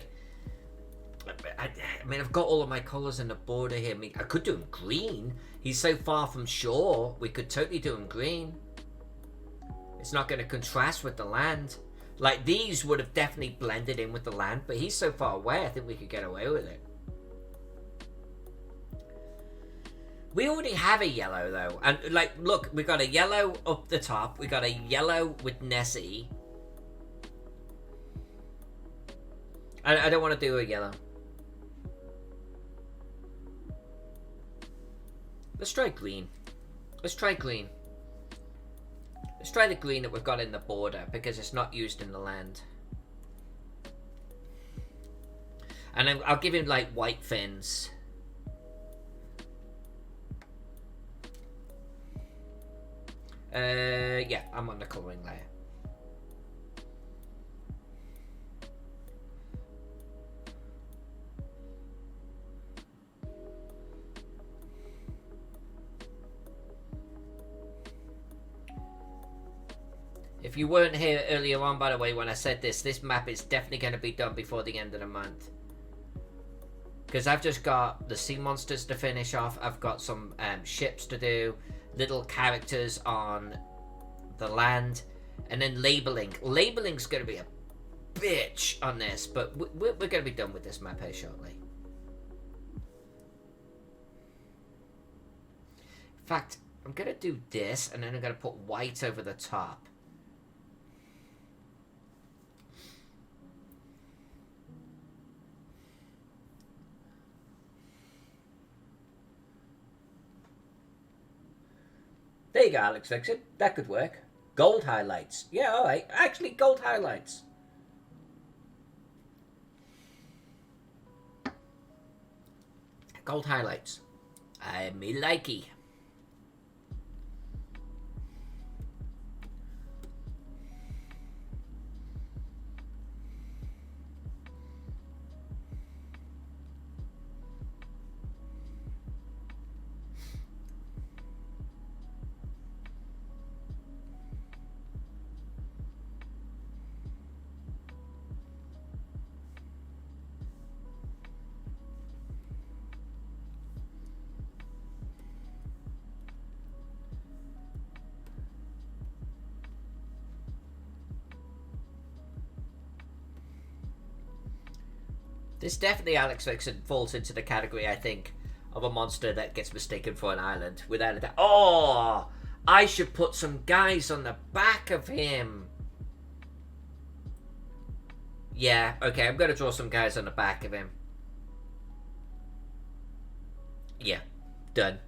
mean, I've got all of my colours in the border here. I mean, I could do him green. He's so far from shore. We could totally do him green. It's not going to contrast with the land. Like, these would have definitely blended in with the land, but he's so far away, I think we could get away with it. We already have a yellow, though. And, like, look, we got a yellow up the top. We got a yellow with Nessie. I don't want to do a yellow. Let's try green. Let's try green. Let's try the green that we've got in the border, because it's not used in the land. And then I'll give him, like, white fins. Yeah, I'm on the colouring layer. If you weren't here earlier on, by the way, when I said this map is definitely going to be done before the end of the month. Because I've just got the sea monsters to finish off. I've got some ships to do. Little characters on the land. And then labeling. Labeling's going to be a bitch on this. But we're going to be done with this map here shortly. In fact, I'm going to do this. And then I'm going to put white over the top. There you go, Alex Vixen. That could work. Gold highlights. Yeah, alright. Actually, gold highlights. Gold highlights. Me likey. This definitely, Alex Vixen, falls into the category, I think, of a monster that gets mistaken for an island. Without a doubt. Oh! I should put some guys on the back of him. Yeah, okay, I'm going to draw some guys on the back of him. Yeah, done.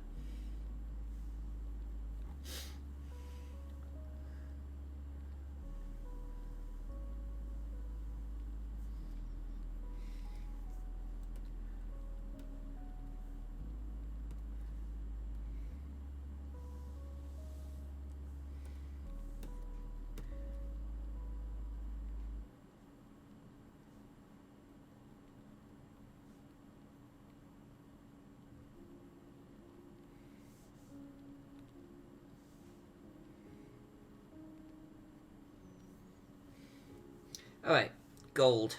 Alright, gold.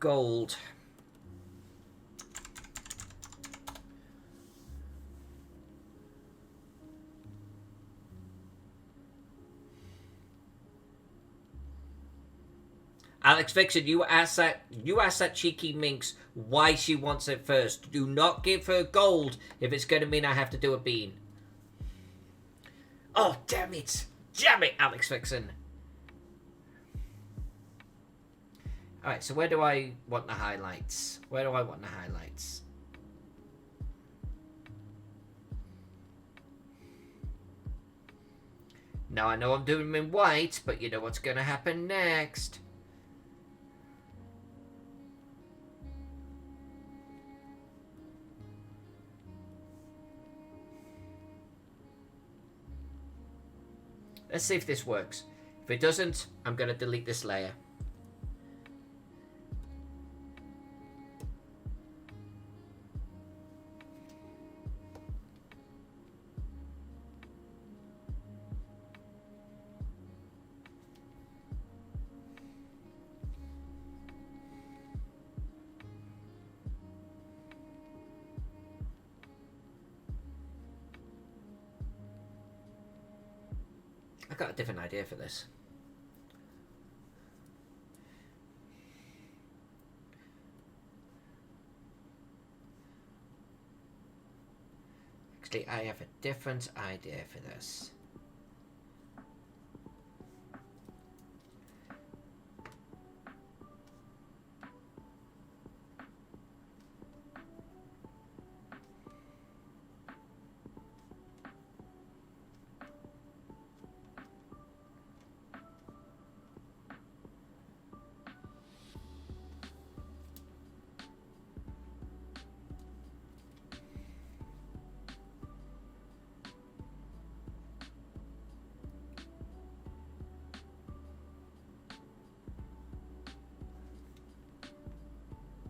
Gold. Alex Vixen, you ask that cheeky minx why she wants it first. Do not give her gold if it's going to mean I have to do a bean. Oh, damn it. Damn it, Alex Vixen. Alright, so where do I want the highlights? Where do I want the highlights? Now I know I'm doing them in white, but you know what's going to happen next. Let's see if this works. If it doesn't, I'm going to delete this layer. I got a different idea for this. Actually, I have a different idea for this.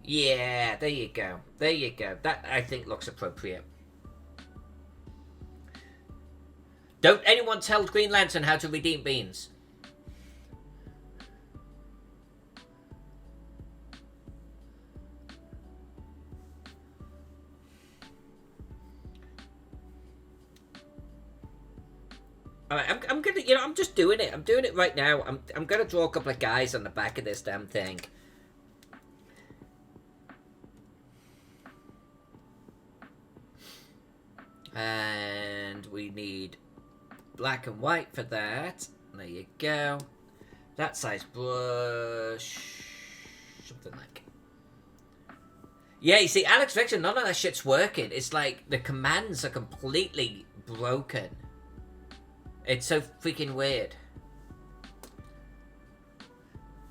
Yeah, there you go. There you go. That, I think, looks appropriate. Don't anyone tell Green Lantern how to redeem beans. Alright, I'm gonna, I'm just doing it. I'm doing it right now. I'm gonna draw a couple of guys on the back of this damn thing. And we need black and white for that. There you go. That size brush. Something like. Yeah, you see, Alex Vixen, none of that shit's working. It's like the commands are completely broken. It's so freaking weird.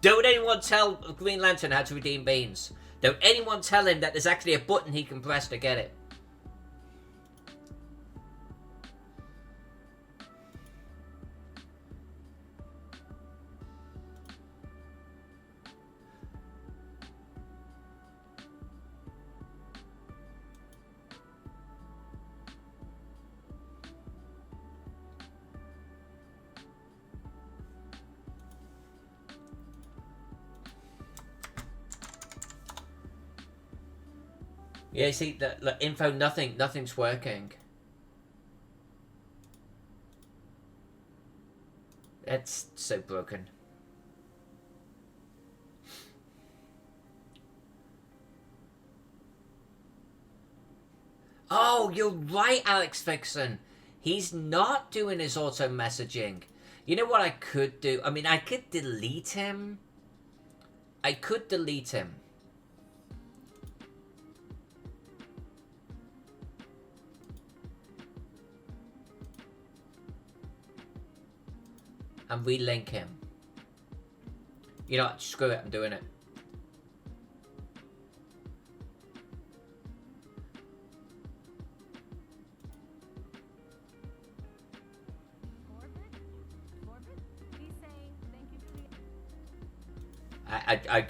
Don't anyone tell Green Lantern how to redeem beans. Don't anyone tell him that there's actually a button he can press to get it. Yeah, you see, the info, nothing's working. It's so broken. Oh, you're right, Alex Vixen. He's not doing his auto messaging. You know what I could do? I mean, I could delete him. I could delete him. And relink him. You know what? Screw it. I'm doing it.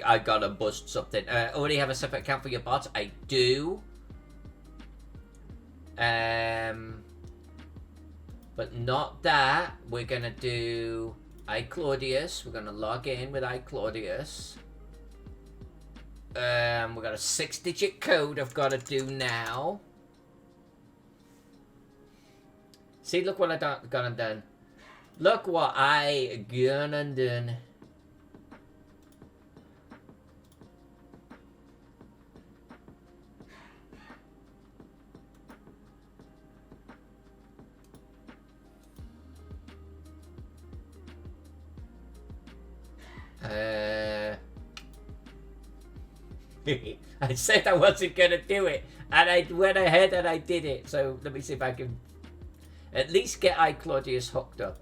I gotta bust something. Already have a separate account for your bot? I do. But not that. We're gonna do iClaudius. We're gonna log in with iClaudius. We got a 6-digit code I've got to do now. See, look what I gone done. Look what I gone and done. I said I wasn't gonna do it, and I went ahead and I did it. So let me see if I can at least get iClaudius hooked up.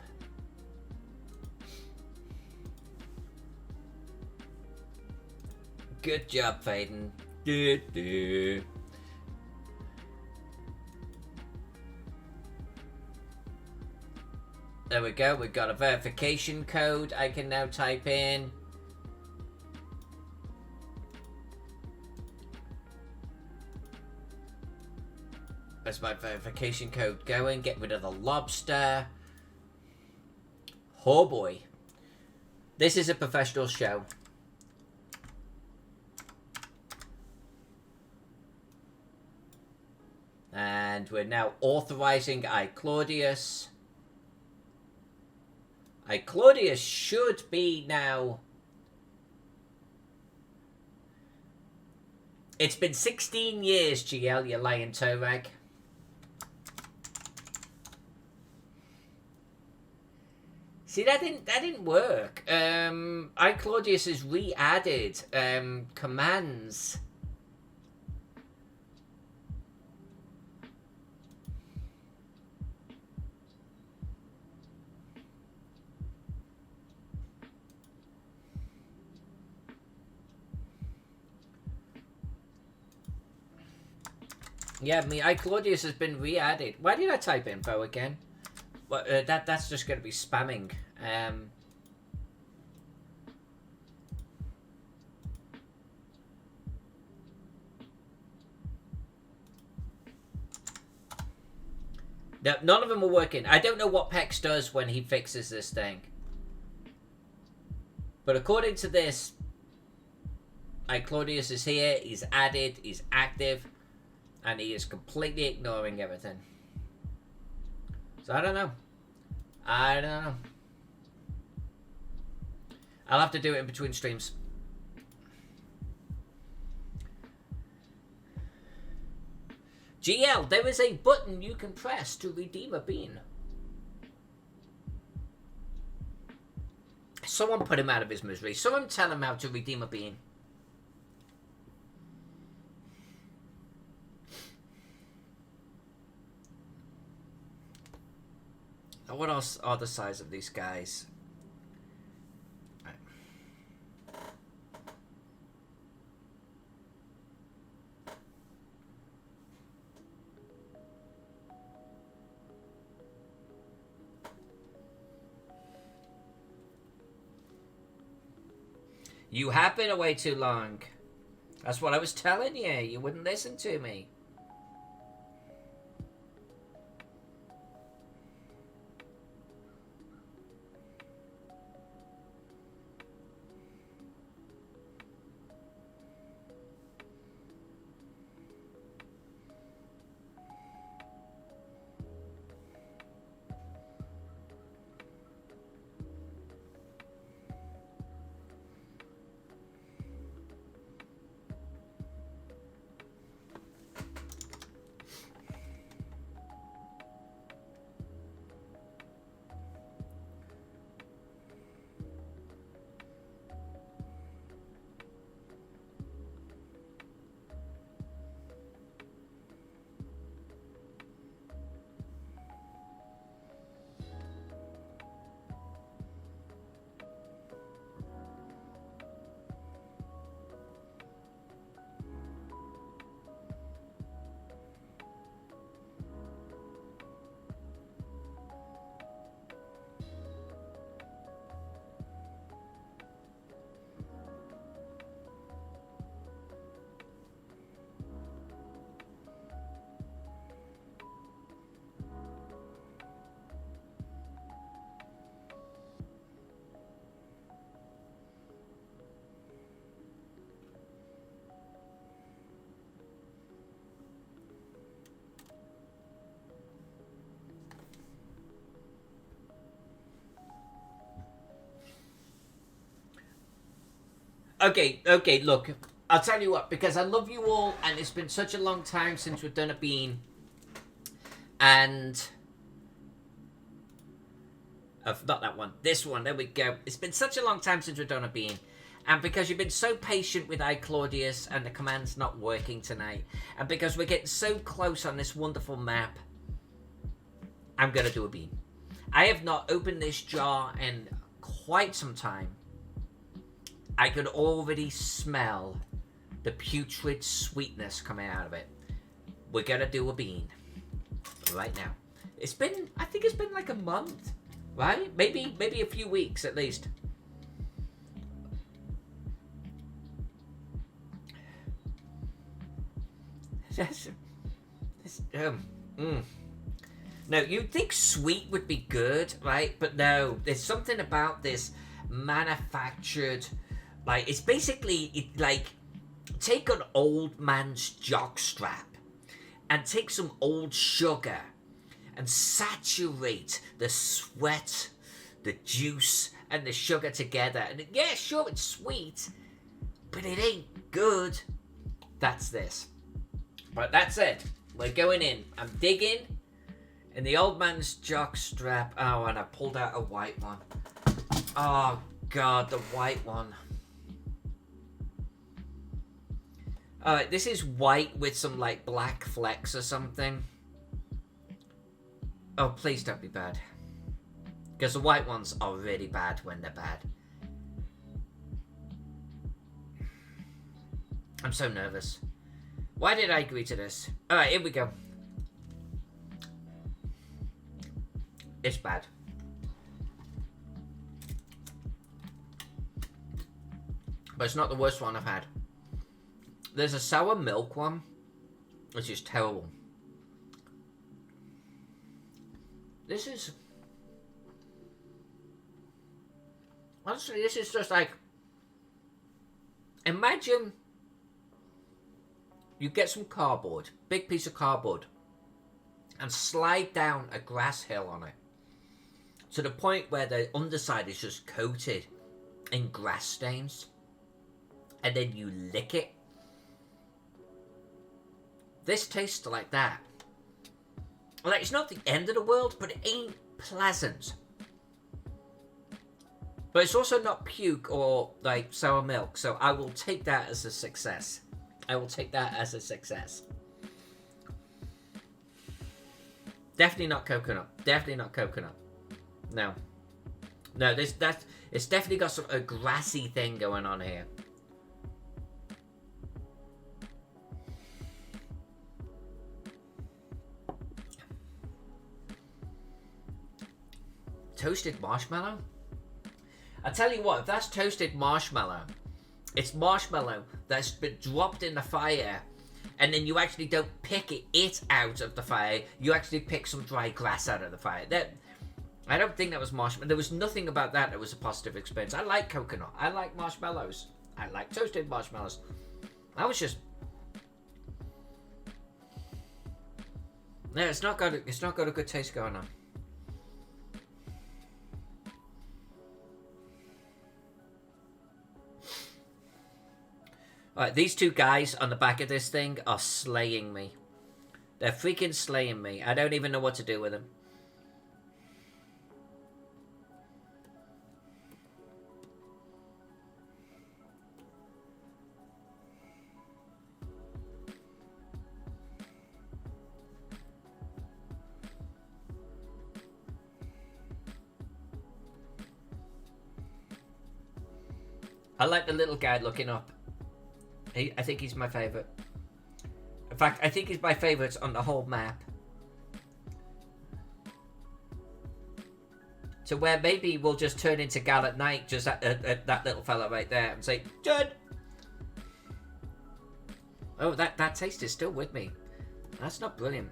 Good job, Faden. There we go. We've got a verification code I can now type in. There's my verification code going. Get rid of the lobster. Oh boy. This is a professional show. And we're now authorizing iClaudius. iClaudius should be now... It's been 16 years, GL, you lying toe rag. See, that didn't work. iClaudius has re-added commands. Yeah, iClaudius has been re-added. Why did I type info again? Well, that's just going to be spamming. No, none of them are working. I don't know what PEX does when he fixes this thing. But according to this, iClaudius is here, he's added, he's active, and he is completely ignoring everything. So I don't know. I don't know. I'll have to do it in between streams. GL, there is a button you can press to redeem a bean. Someone put him out of his misery. Someone tell him how to redeem a bean. What else are the size of these guys? Right. You have been away too long. That's what I was telling you. You wouldn't listen to me. Okay, look. I'll tell you what, because I love you all, and it's been such a long time since we've done a bean. And... not that one. This one, there we go. It's been such a long time since we've done a bean. And because you've been so patient with iClaudius, and the command's not working tonight, and because we're getting so close on this wonderful map, I'm going to do a bean. I have not opened this jar in quite some time. I could already smell the putrid sweetness coming out of it. We're gonna do a bean right now. I think it's been like a month right? Maybe a few weeks at least. No, you'd think sweet would be good, right? But no, there's something about this manufactured, like it's basically like take an old man's jockstrap and take some old sugar and saturate the sweat, the juice, and the sugar together. And yeah, sure, it's sweet, but it ain't good. That's this. But that's it. We're going in. I'm digging in the old man's jockstrap. Oh, and I pulled out a white one. Oh, God, the white one. Alright, this is white with some, like, black flecks or something. Oh, please don't be bad. Because the white ones are really bad when they're bad. I'm so nervous. Why did I agree to this? Alright, here we go. It's bad. But it's not the worst one I've had. There's a sour milk one, which is terrible. This is... Honestly, this is just like... Imagine... You get some cardboard, big piece of cardboard, and slide down a grass hill on it. To the point where the underside is just coated in grass stains. And then you lick it. This tastes like that. Like, it's not the end of the world, but it ain't pleasant. But it's also not puke or, like, sour milk, so I will take that as a success. I will take that as a success. Definitely not coconut. Definitely not coconut. No. No, it's definitely got a grassy thing going on here. Toasted marshmallow? I tell you what, if that's toasted marshmallow, it's marshmallow that's been dropped in the fire, and then you actually don't pick it out of the fire, you actually pick some dry grass out of the fire. I don't think that was marshmallow. There was nothing about that was a positive experience. I like coconut. I like marshmallows. I like toasted marshmallows. I was just... No, it's not got a good taste going on. Alright, these two guys on the back of this thing are slaying me. They're freaking slaying me. I don't even know what to do with them. I like the little guy looking up. I think he's my favourite. In fact, I think he's my favourite on the whole map. To where maybe we'll just turn into Gallant Knight, just at that little fella right there, and say, Judd! Oh, that taste is still with me. That's not brilliant.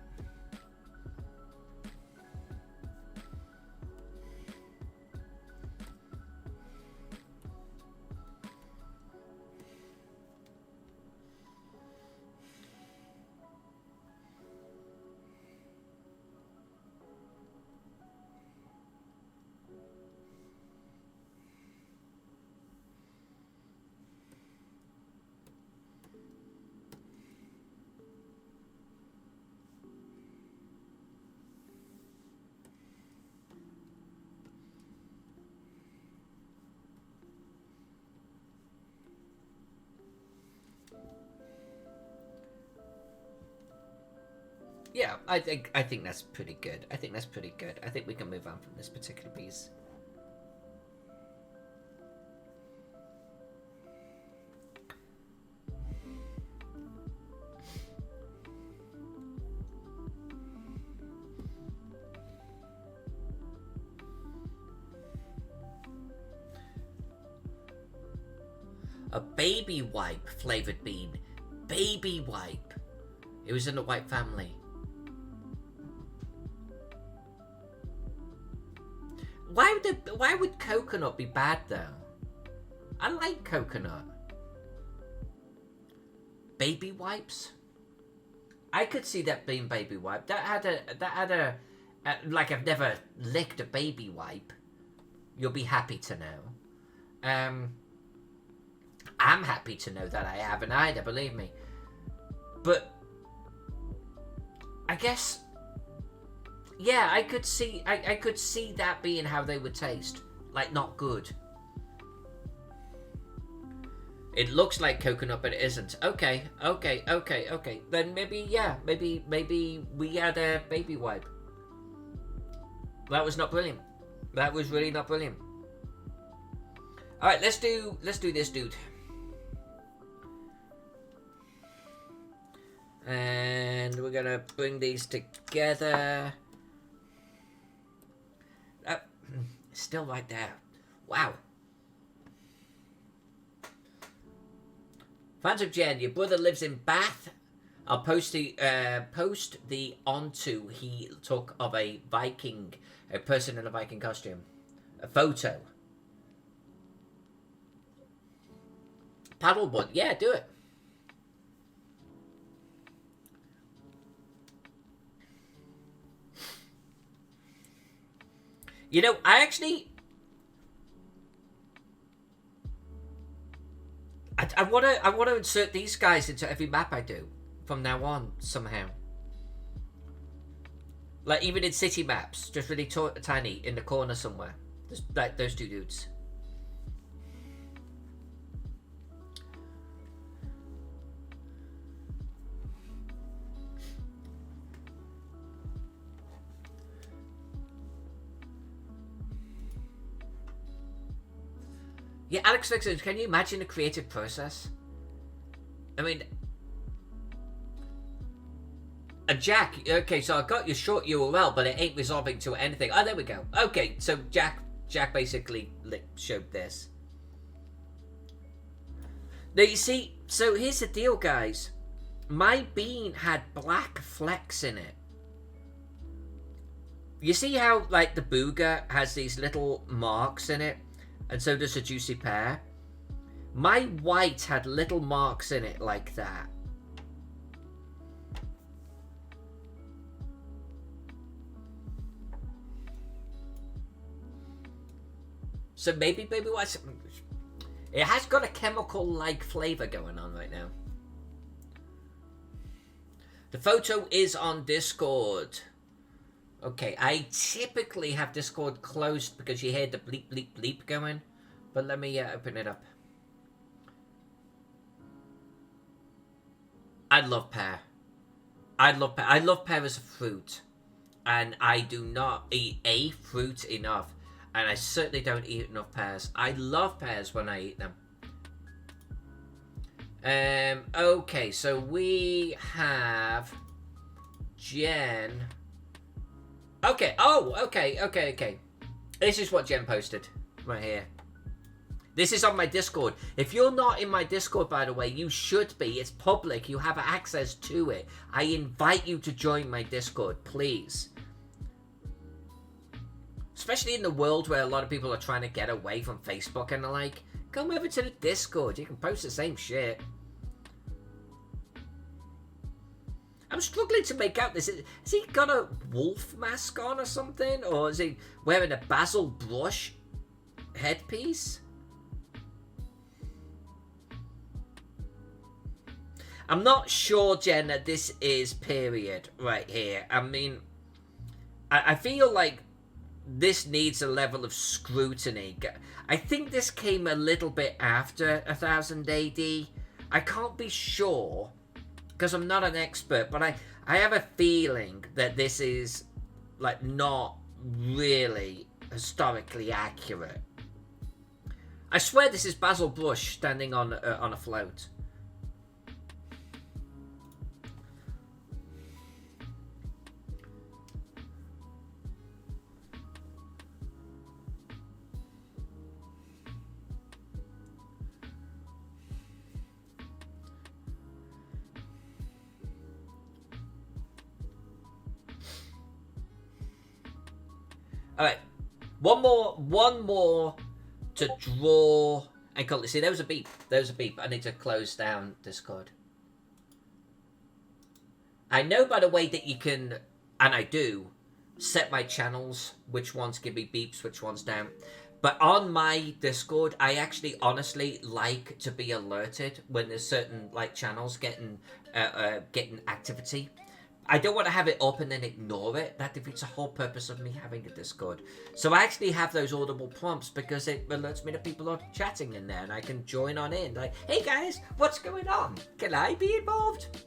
Yeah, I think that's pretty good. I think that's pretty good. I think we can move on from this particular piece. A baby wipe flavored bean. Baby wipe. It was in the White family. Why would coconut be bad though? I like coconut. Baby wipes? I could see that being baby wipe. That had a like, I've never licked a baby wipe. You'll be happy to know. I'm happy to know that I haven't either, believe me. But I guess, yeah, I could see that being how they would taste. Like, not good. It looks like coconut, but it isn't. Okay. Then maybe we had a baby wipe. That was not brilliant. That was really not brilliant. All right, let's do this dude. And we're gonna bring these together. Still right there. Wow. Phantom Jen, your brother lives in Bath. I'll post the onto he took of a person in a Viking costume. A photo. Paddleboard, yeah, do it. You know, I want to insert these guys into every map I do from now on somehow. Like, even in city maps, just really tiny in the corner somewhere. Just like those two dudes. Yeah, Alex Vixen, can you imagine the creative process? I mean, Jack, okay, so I got your short URL, but it ain't resolving to anything. Oh, there we go. Okay, so Jack basically showed this. Now, you see, so here's the deal, guys. My bean had black flecks in it. You see how, like, the booger has these little marks in it? And so does a juicy pear. My white had little marks in it like that. So maybe baby white. It has got a chemical-like flavor going on right now. The photo is on Discord. Okay, I typically have Discord closed because you hear the bleep bleep bleep going. But let me open it up. I love pear. I love pear as a fruit. And I do not eat a fruit enough. And I certainly don't eat enough pears. I love pears when I eat them. Okay, so we have Jen. Okay, okay. This is what Jen posted right here. This is on my Discord. If you're not in my Discord, by the way, you should be. It's public. You have access to it. I invite you to join my Discord, please. Especially in the world where a lot of people are trying to get away from Facebook and the like. Come over to the Discord. You can post the same shit. I'm struggling to make out this. Has he got a wolf mask on or something? Or is he wearing a Basil Brush headpiece? I'm not sure, Jen, that this is period right here. I mean, I feel like this needs a level of scrutiny. I think this came a little bit after 1000 AD. I can't be sure, because I'm not an expert, but I have a feeling that this is, like, not really historically accurate. I swear this is Basil Brush standing on a float. All right, one more to draw and call it. See, there was a beep. There was a beep. I need to close down Discord. I know by the way that you can, and I do, set my channels, which ones give me beeps, which ones don't. But on my Discord, I actually honestly like to be alerted when there's certain like channels getting activity. I don't want to have it up and then ignore it. That defeats the whole purpose of me having a Discord. So I actually have those audible prompts because it alerts me that people are chatting in there and I can join on in. Like, hey guys, what's going on? Can I be involved?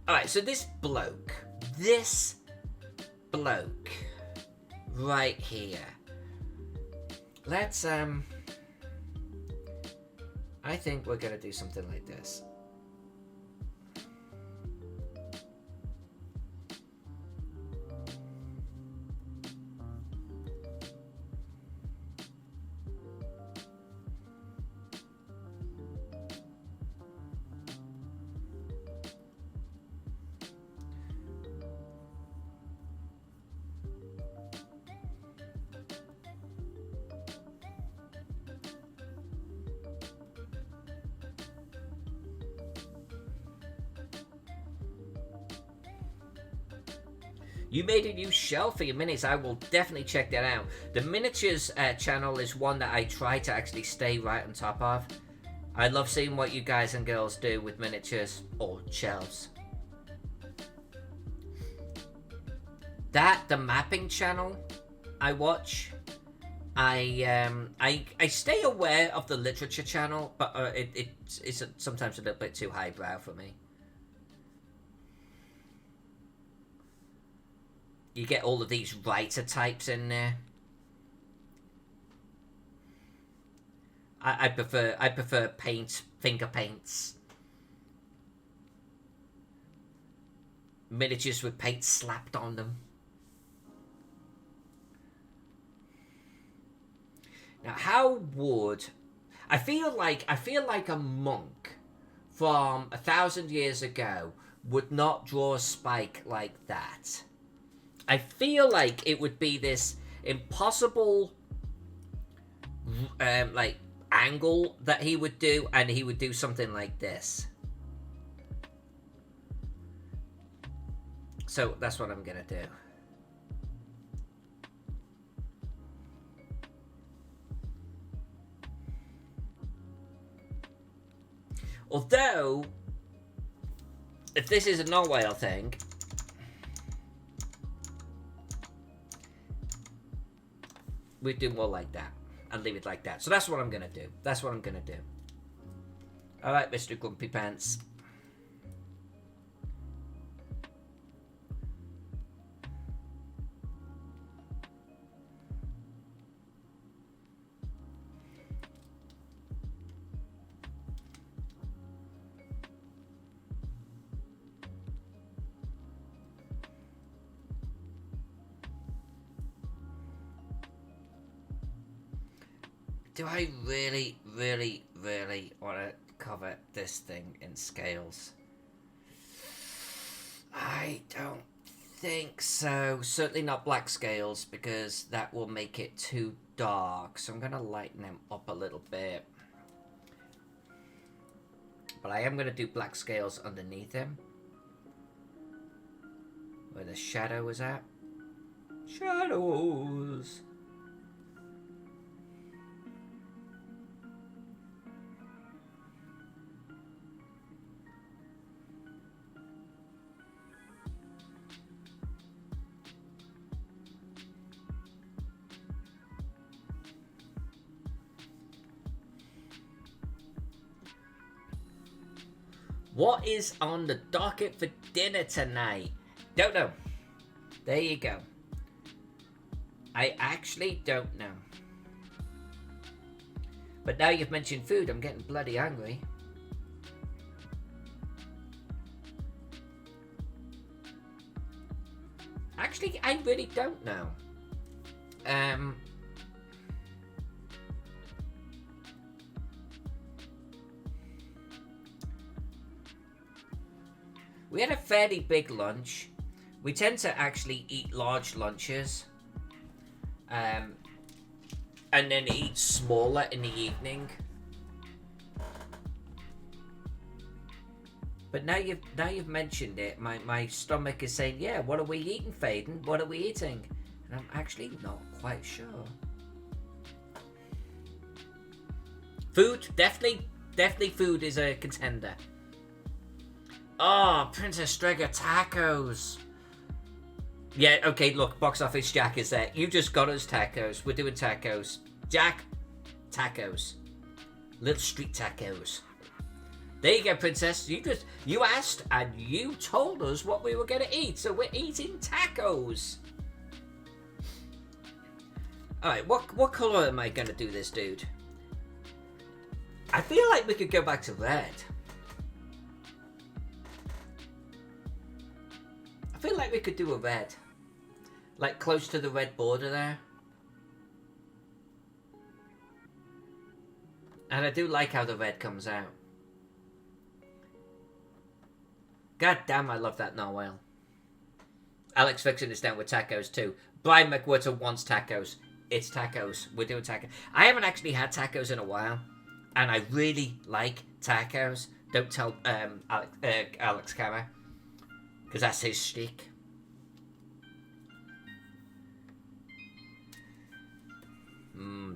Alright, so this bloke right here. Let's, I think we're gonna do something like this. You made a new shelf for your minis. I will definitely check that out. The miniatures channel is one that I try to actually stay right on top of. I love seeing what you guys and girls do with miniatures or shelves. The mapping channel I watch. I stay aware of the literature channel, but it's sometimes a little bit too highbrow for me. You get all of these writer types in there. I prefer finger paints. Miniatures with paint slapped on them. Now, how would I feel like a monk from 1,000 years ago would not draw a spike like that. I feel like it would be this impossible like angle that he would do, and he would do something like this. So that's what I'm gonna do. Although, if this is a non-whale thing, we'd do more like that and leave it like that. So that's what I'm gonna do. That's what I'm gonna do. All right, Mr. Grumpy Pants. Do I really, really, really want to cover this thing in scales? I don't think so. Certainly not black scales, because that will make it too dark. So I'm going to lighten them up a little bit. But I am going to do black scales underneath him, where the shadow is at. Shadows! What is on the docket for dinner tonight? Don't know. There you go. I actually don't know. But now you've mentioned food, I'm getting bloody hungry. Actually, I really don't know. We had a fairly big lunch. We tend to actually eat large lunches. And then eat smaller in the evening. But now you've mentioned it, my stomach is saying, yeah, what are we eating, Faden? What are we eating? And I'm actually not quite sure. Food, definitely food is a contender. Oh, Princess Strega tacos. Yeah, okay, look, Box Office Jack is there. You just got us tacos. We're doing tacos. Jack, tacos. Little street tacos. There you go, Princess. You asked and you told us what we were going to eat, so we're eating tacos. Alright, what colour am I going to do this, dude? I feel like we could go back to red. I feel like we could do a red. Like close to the red border there. And I do like how the red comes out. God damn, I love that narwhal. Alex Vixen is down with tacos too. Brian McWhirter wants tacos. It's tacos. We're doing tacos. I haven't actually had tacos in a while. And I really like tacos. Don't tell Alex Cara. Because that's his shtick.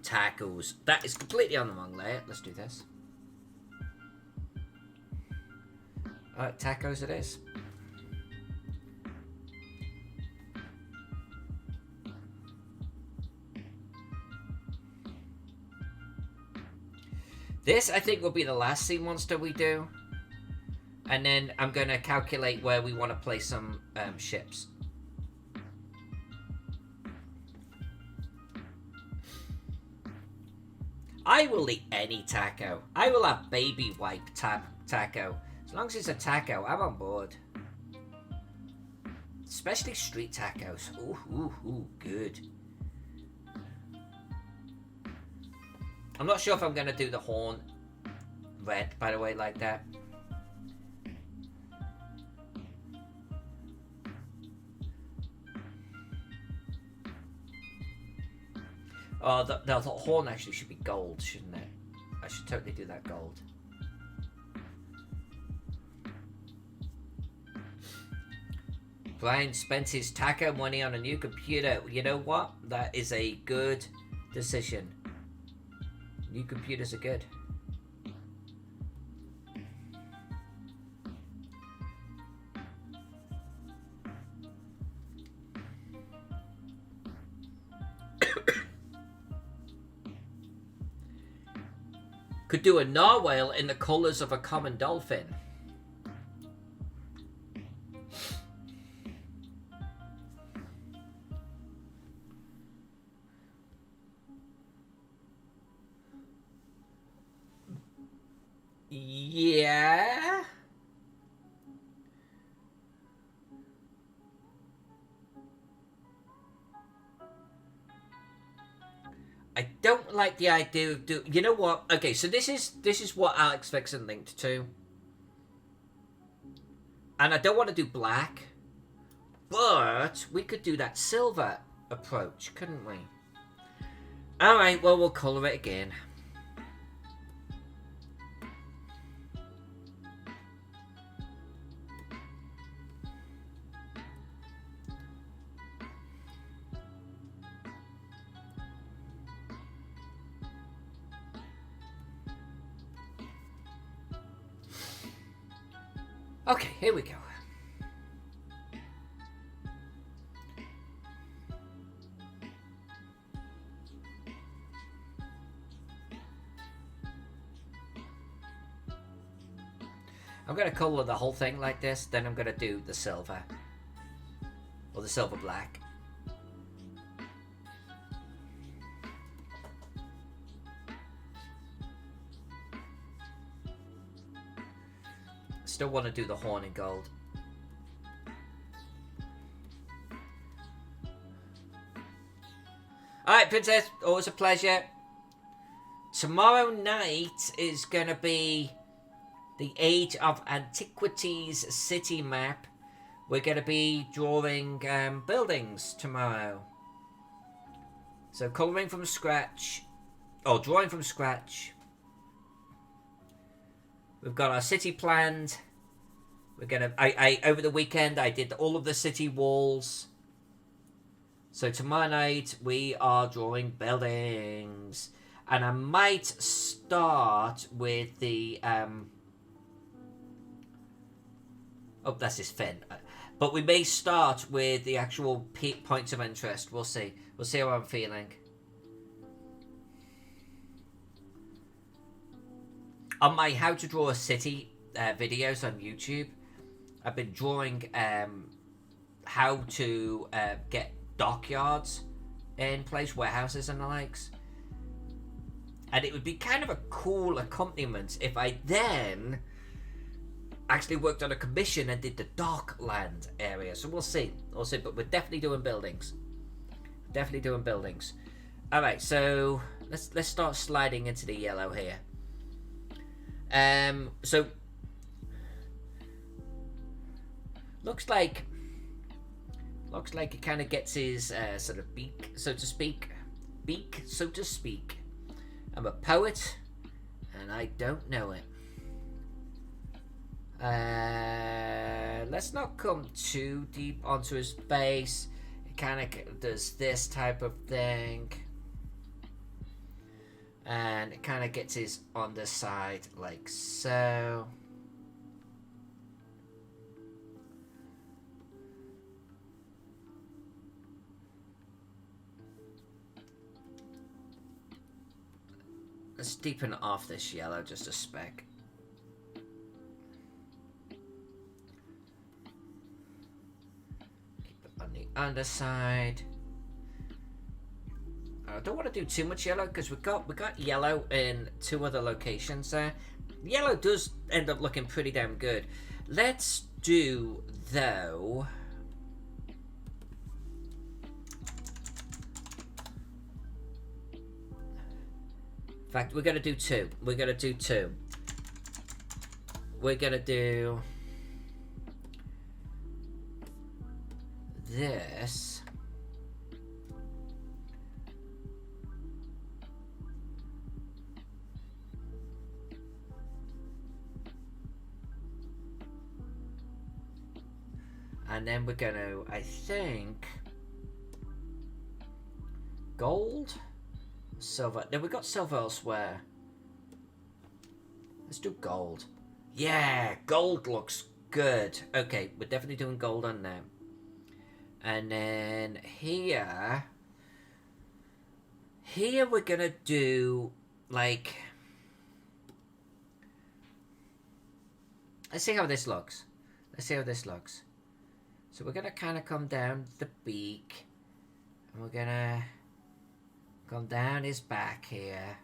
Tacos. That is completely on the wrong layer. Let's do this. Alright, tacos it is. This, I think, will be the last sea monster we do. And then I'm going to calculate where we want to place some ships. I will eat any taco. I will have baby wipe taco. As long as it's a taco, I'm on board. Especially street tacos. Ooh, good. I'm not sure if I'm going to do the horn red, by the way, like that. Oh, the horn actually should be gold, shouldn't it? I should totally do that gold. Brian spent his taco money on a new computer. You know what? That is a good decision. New computers are good. Could do a narwhal in the colours of a common dolphin. Yeah. I don't like the idea of you know what? Okay, so this is what Alex Vixen linked to. And I don't want to do black. But we could do that silver approach, couldn't we? Alright, well, we'll colour it again. Okay, here we go. I'm going to colour the whole thing like this, then I'm going to do the silver. Or the silver black. Still want to do the horn in gold. Alright, Princess, always a pleasure. Tomorrow night is going to be the Age of Antiquities city map we're going to be drawing buildings tomorrow. So colouring from scratch, or drawing from scratch. We've got our city planned. We're gonna. I over the weekend I did all of the city walls. So tomorrow night we are drawing buildings, and I might start with the Oh, that's his fin. But we may start with the actual points of interest. We'll see. We'll see how I'm feeling. On my How to Draw a City videos on YouTube, I've been drawing how to get dockyards in place, warehouses and the likes. And it would be kind of a cool accompaniment if I then actually worked on a commission and did the dockland area. So we'll see. We'll see. But we're definitely doing buildings. Definitely doing buildings. Alright, so let's start sliding into the yellow here. So looks like it kind of gets his sort of beak, so to speak. I'm a poet, and I don't know it. Let's not come too deep onto his face. It kind of does this type of thing. And it kind of gets his underside like so. Let's deepen off this yellow just a speck. Keep it on the underside. I don't want to do too much yellow because we got yellow in 2 other locations there. Yellow does end up looking pretty damn good. Let's do though. In fact, we're gonna do 2. We're gonna do 2. We're gonna do this. And then we're going to, I think, gold, silver. No, we got silver elsewhere. Let's do gold. Yeah, gold looks good. Okay, we're definitely doing gold on there. And then here we're going to do, like, let's see how this looks. Let's see how this looks. So we're going to kind of come down the beak. And we're going to come down his back here.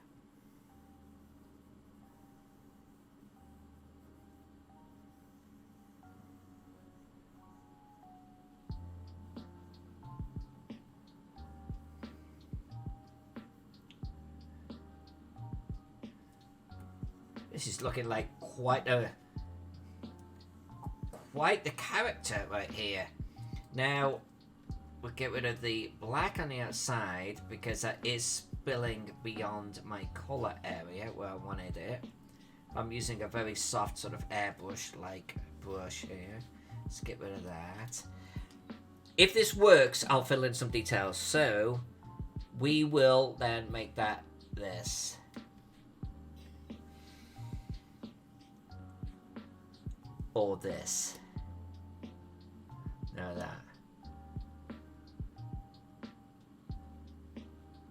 This is looking like quite the character right here. Now, we'll get rid of the black on the outside because that is spilling beyond my collar area where I wanted it. I'm using a very soft sort of airbrush-like brush here. Let's get rid of that. If this works, I'll fill in some details. So, we will then make that this. Or this. Now that.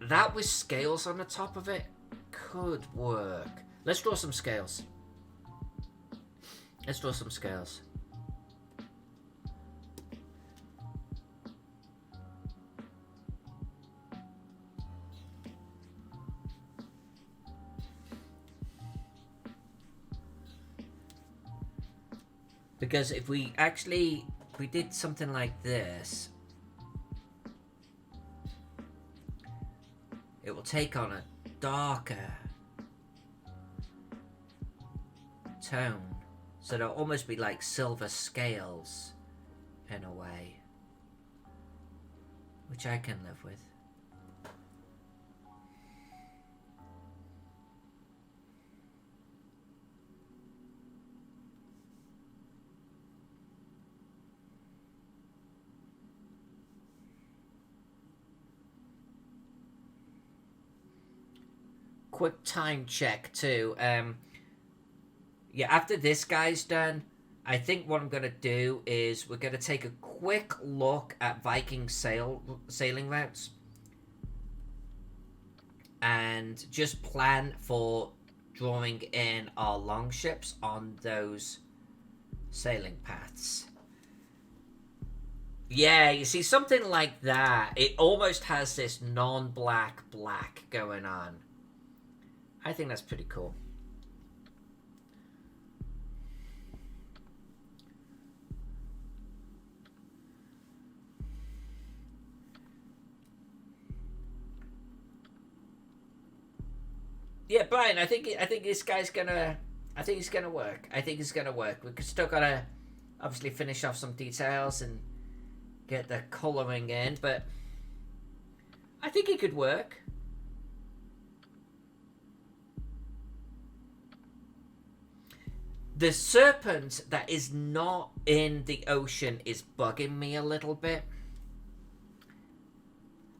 That with scales on the top of it could work. Let's draw some scales. Let's draw some scales. Because if we did something like this, it will take on a darker tone. So they'll almost be like silver scales in a way, which I can live with. Quick time check too. Yeah, after this guy's done, I think what I'm gonna do is we're gonna take a quick look at Viking sailing routes, and just plan for drawing in our longships on those sailing paths. Yeah, you see, something like that. It almost has this non-black black going on. I think that's pretty cool. Yeah, Brian, I think this guy's gonna. I think it's gonna work. I think it's gonna work. We've still gotta obviously finish off some details and get the colouring in, but I think it could work. The serpent that is not in the ocean is bugging me a little bit.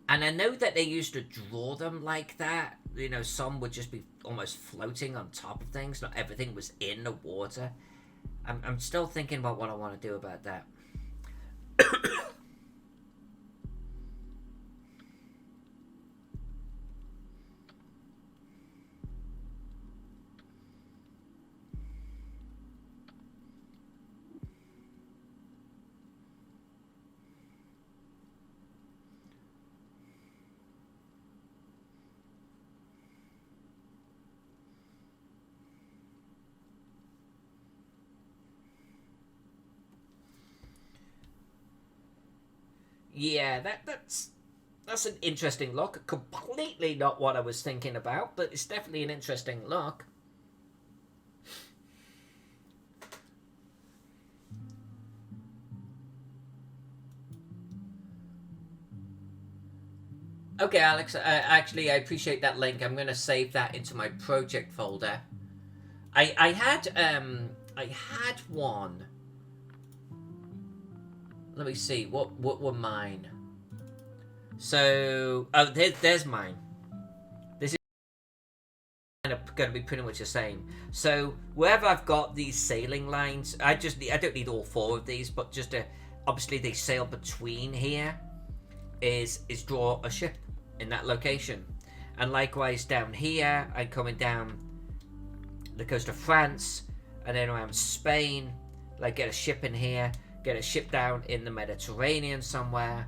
And I know that they used to draw them like that. You know, some would just be almost floating on top of things. Not everything was in the water. I'm still thinking about what I want to do about that. Yeah, that's an interesting look. Completely not what I was thinking about, but it's definitely an interesting look. Okay, Alex. Actually, I appreciate that link. I'm gonna save that into my project folder. I had one. Let me see. What were mine? So there's mine. This is going to be pretty much the same. So wherever I've got these sailing lines, I don't need all four of these, but just obviously they sail between here. Is draw a ship in that location, and likewise down here I'm coming down the coast of France, and then around Spain, like get a ship in here. Get a ship down in the Mediterranean somewhere.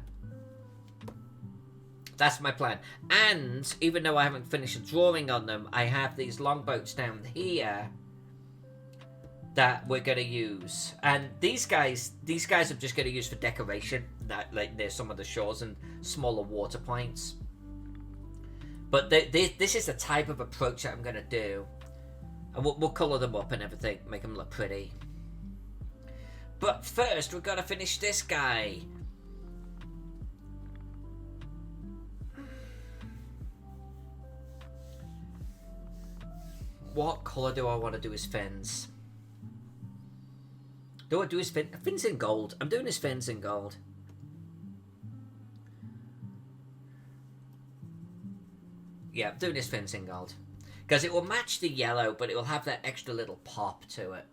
That's my plan. And even though I haven't finished a drawing on them, I have these longboats down here that we're gonna use. And these guys are just gonna use for decoration, that like near some of the shores and smaller water points. But this is the type of approach that I'm gonna do, and we'll colour them up and everything, make them look pretty. But first, we've got to finish this guy. What colour do I want to do his fins? Do I do his fins in gold? I'm doing his fins in gold. Yeah, I'm doing his fins in gold. Because it will match the yellow, but it will have that extra little pop to it.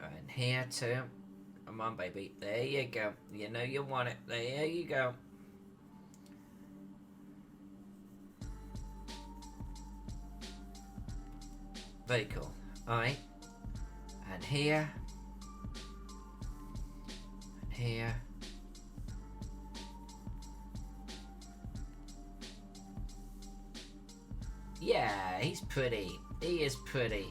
And here too. Come on, baby. There you go. You know you want it. There you go. Very cool. Alright. And here. And here. Yeah, he's pretty. He is pretty.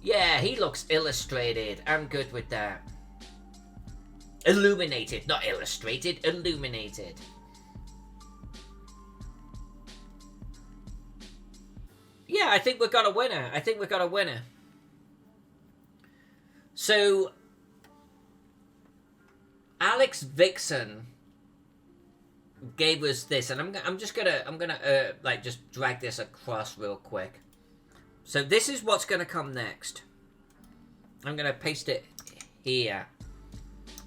Yeah, he looks illustrated. I'm good with that. Illuminated, not illustrated, illuminated. Yeah, I think we've got a winner. I think we've got a winner. So, Alex Vixen gave us this, and I'm gonna like just drag this across real quick. So this is what's gonna come next. I'm gonna paste it here,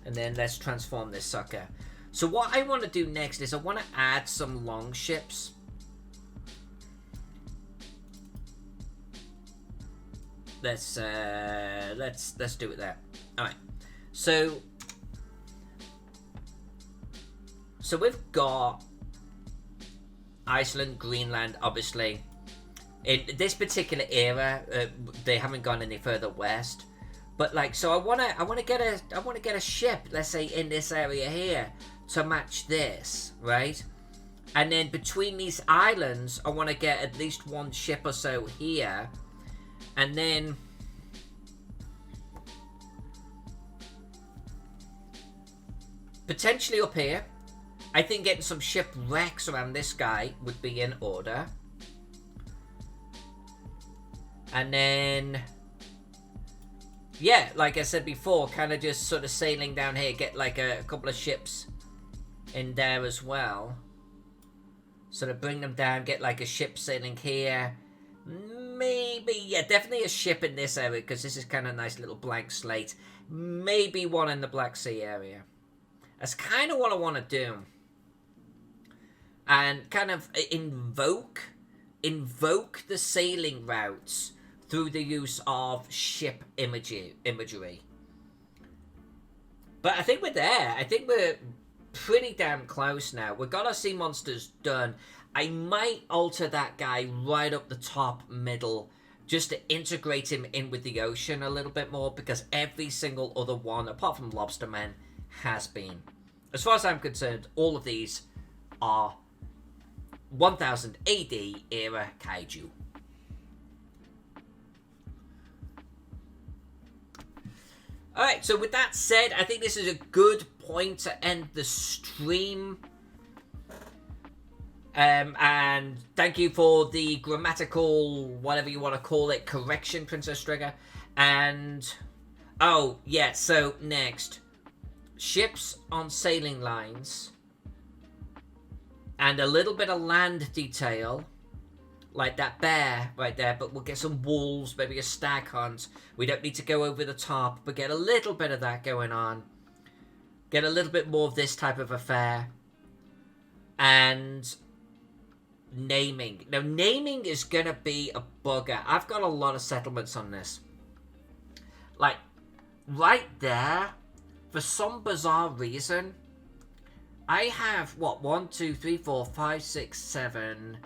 and then let's transform this sucker. So what I want to do next is I want to add some long ships. Let's do it there. All right. So we've got Iceland, Greenland, obviously. In this particular era, they haven't gone any further west. But like, so I wanna get a ship, let's say in this area here, to match this, right? And then between these islands, I want to get at least one ship or so here, and then potentially up here. I think getting some shipwrecks around this guy would be in order. And then, yeah, like I said before, kind of just sort of sailing down here, get like a couple of ships in there as well. Sort of bring them down, get like a ship sailing here. Maybe, yeah, definitely a ship in this area, because this is kind of a nice little blank slate. Maybe one in the Black Sea area. That's kind of what I want to do. And kind of invoke the sailing routes through the use of ship imagery. But I think we're there. I think we're pretty damn close now. We've got our sea monsters done. I might alter that guy right up the top middle just to integrate him in with the ocean a little bit more, because every single other one, apart from Lobsterman, has been. As far as I'm concerned, all of these are 1000 AD era kaiju. Alright, so with that said, I think this is a good point to end the stream. And thank you for the grammatical, whatever you want to call it, correction, Princess Strigger. And, oh, yeah, so next. Ships on sailing lines. And a little bit of land detail. Like that bear right there, but we'll get some wolves, maybe a stag hunt. We don't need to go over the top, but get a little bit of that going on. Get a little bit more of this type of affair. And naming. Now, naming is going to be a bugger. I've got a lot of settlements on this. Like, right there, for some bizarre reason, I have, what, 1, 2, 3, 4, 5, 6, 7...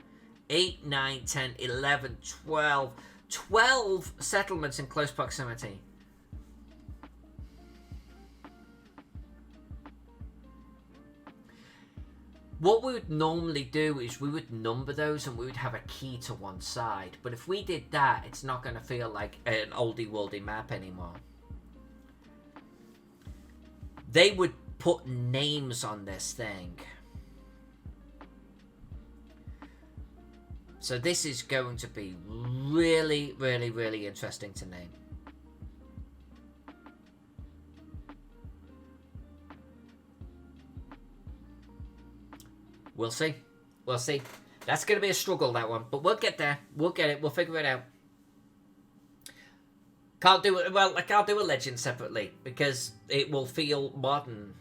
8, 9, 10, 11, 12. 12 settlements in close proximity. What we would normally do is we would number those and we would have a key to one side. But if we did that, it's not going to feel like an oldie-worldy map anymore. They would put names on this thing. So this is going to be really, really, really interesting to name. We'll see. We'll see. That's going to be a struggle, that one. But we'll get there. We'll get it. We'll figure it out. Can't do it. Well, I can't do a legend separately because it will feel modern.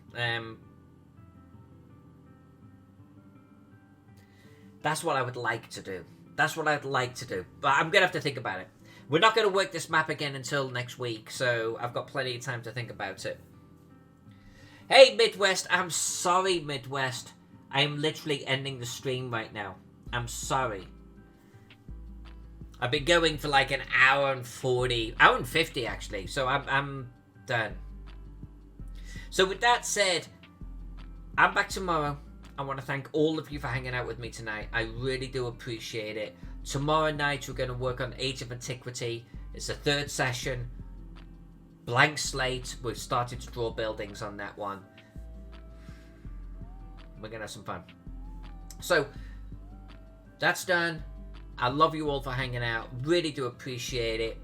That's what I would like to do. That's what I'd like to do. But I'm going to have to think about it. We're not going to work this map again until next week, so I've got plenty of time to think about it. Hey, Midwest. I'm sorry, Midwest. I am literally ending the stream right now. I'm sorry. I've been going for like an hour and 40, hour and 50 actually, so I'm done. So with that said, I'm back tomorrow. I want to thank all of you for hanging out with me tonight. I really do appreciate it. Tomorrow night we're going to work on Age of Antiquity. It's the third session. Blank slate. We've started to draw buildings on that one. We're going to have some fun. So, that's done. I love you all for hanging out. Really do appreciate it.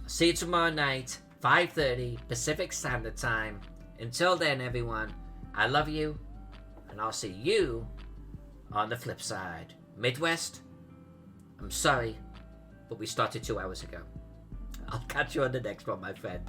See you tomorrow night, 5:30 Pacific Standard Time. Until then, everyone, I love you, and I'll see you on the flip side. Midwest, I'm sorry, but we started 2 hours ago. I'll catch you on the next one, my friend.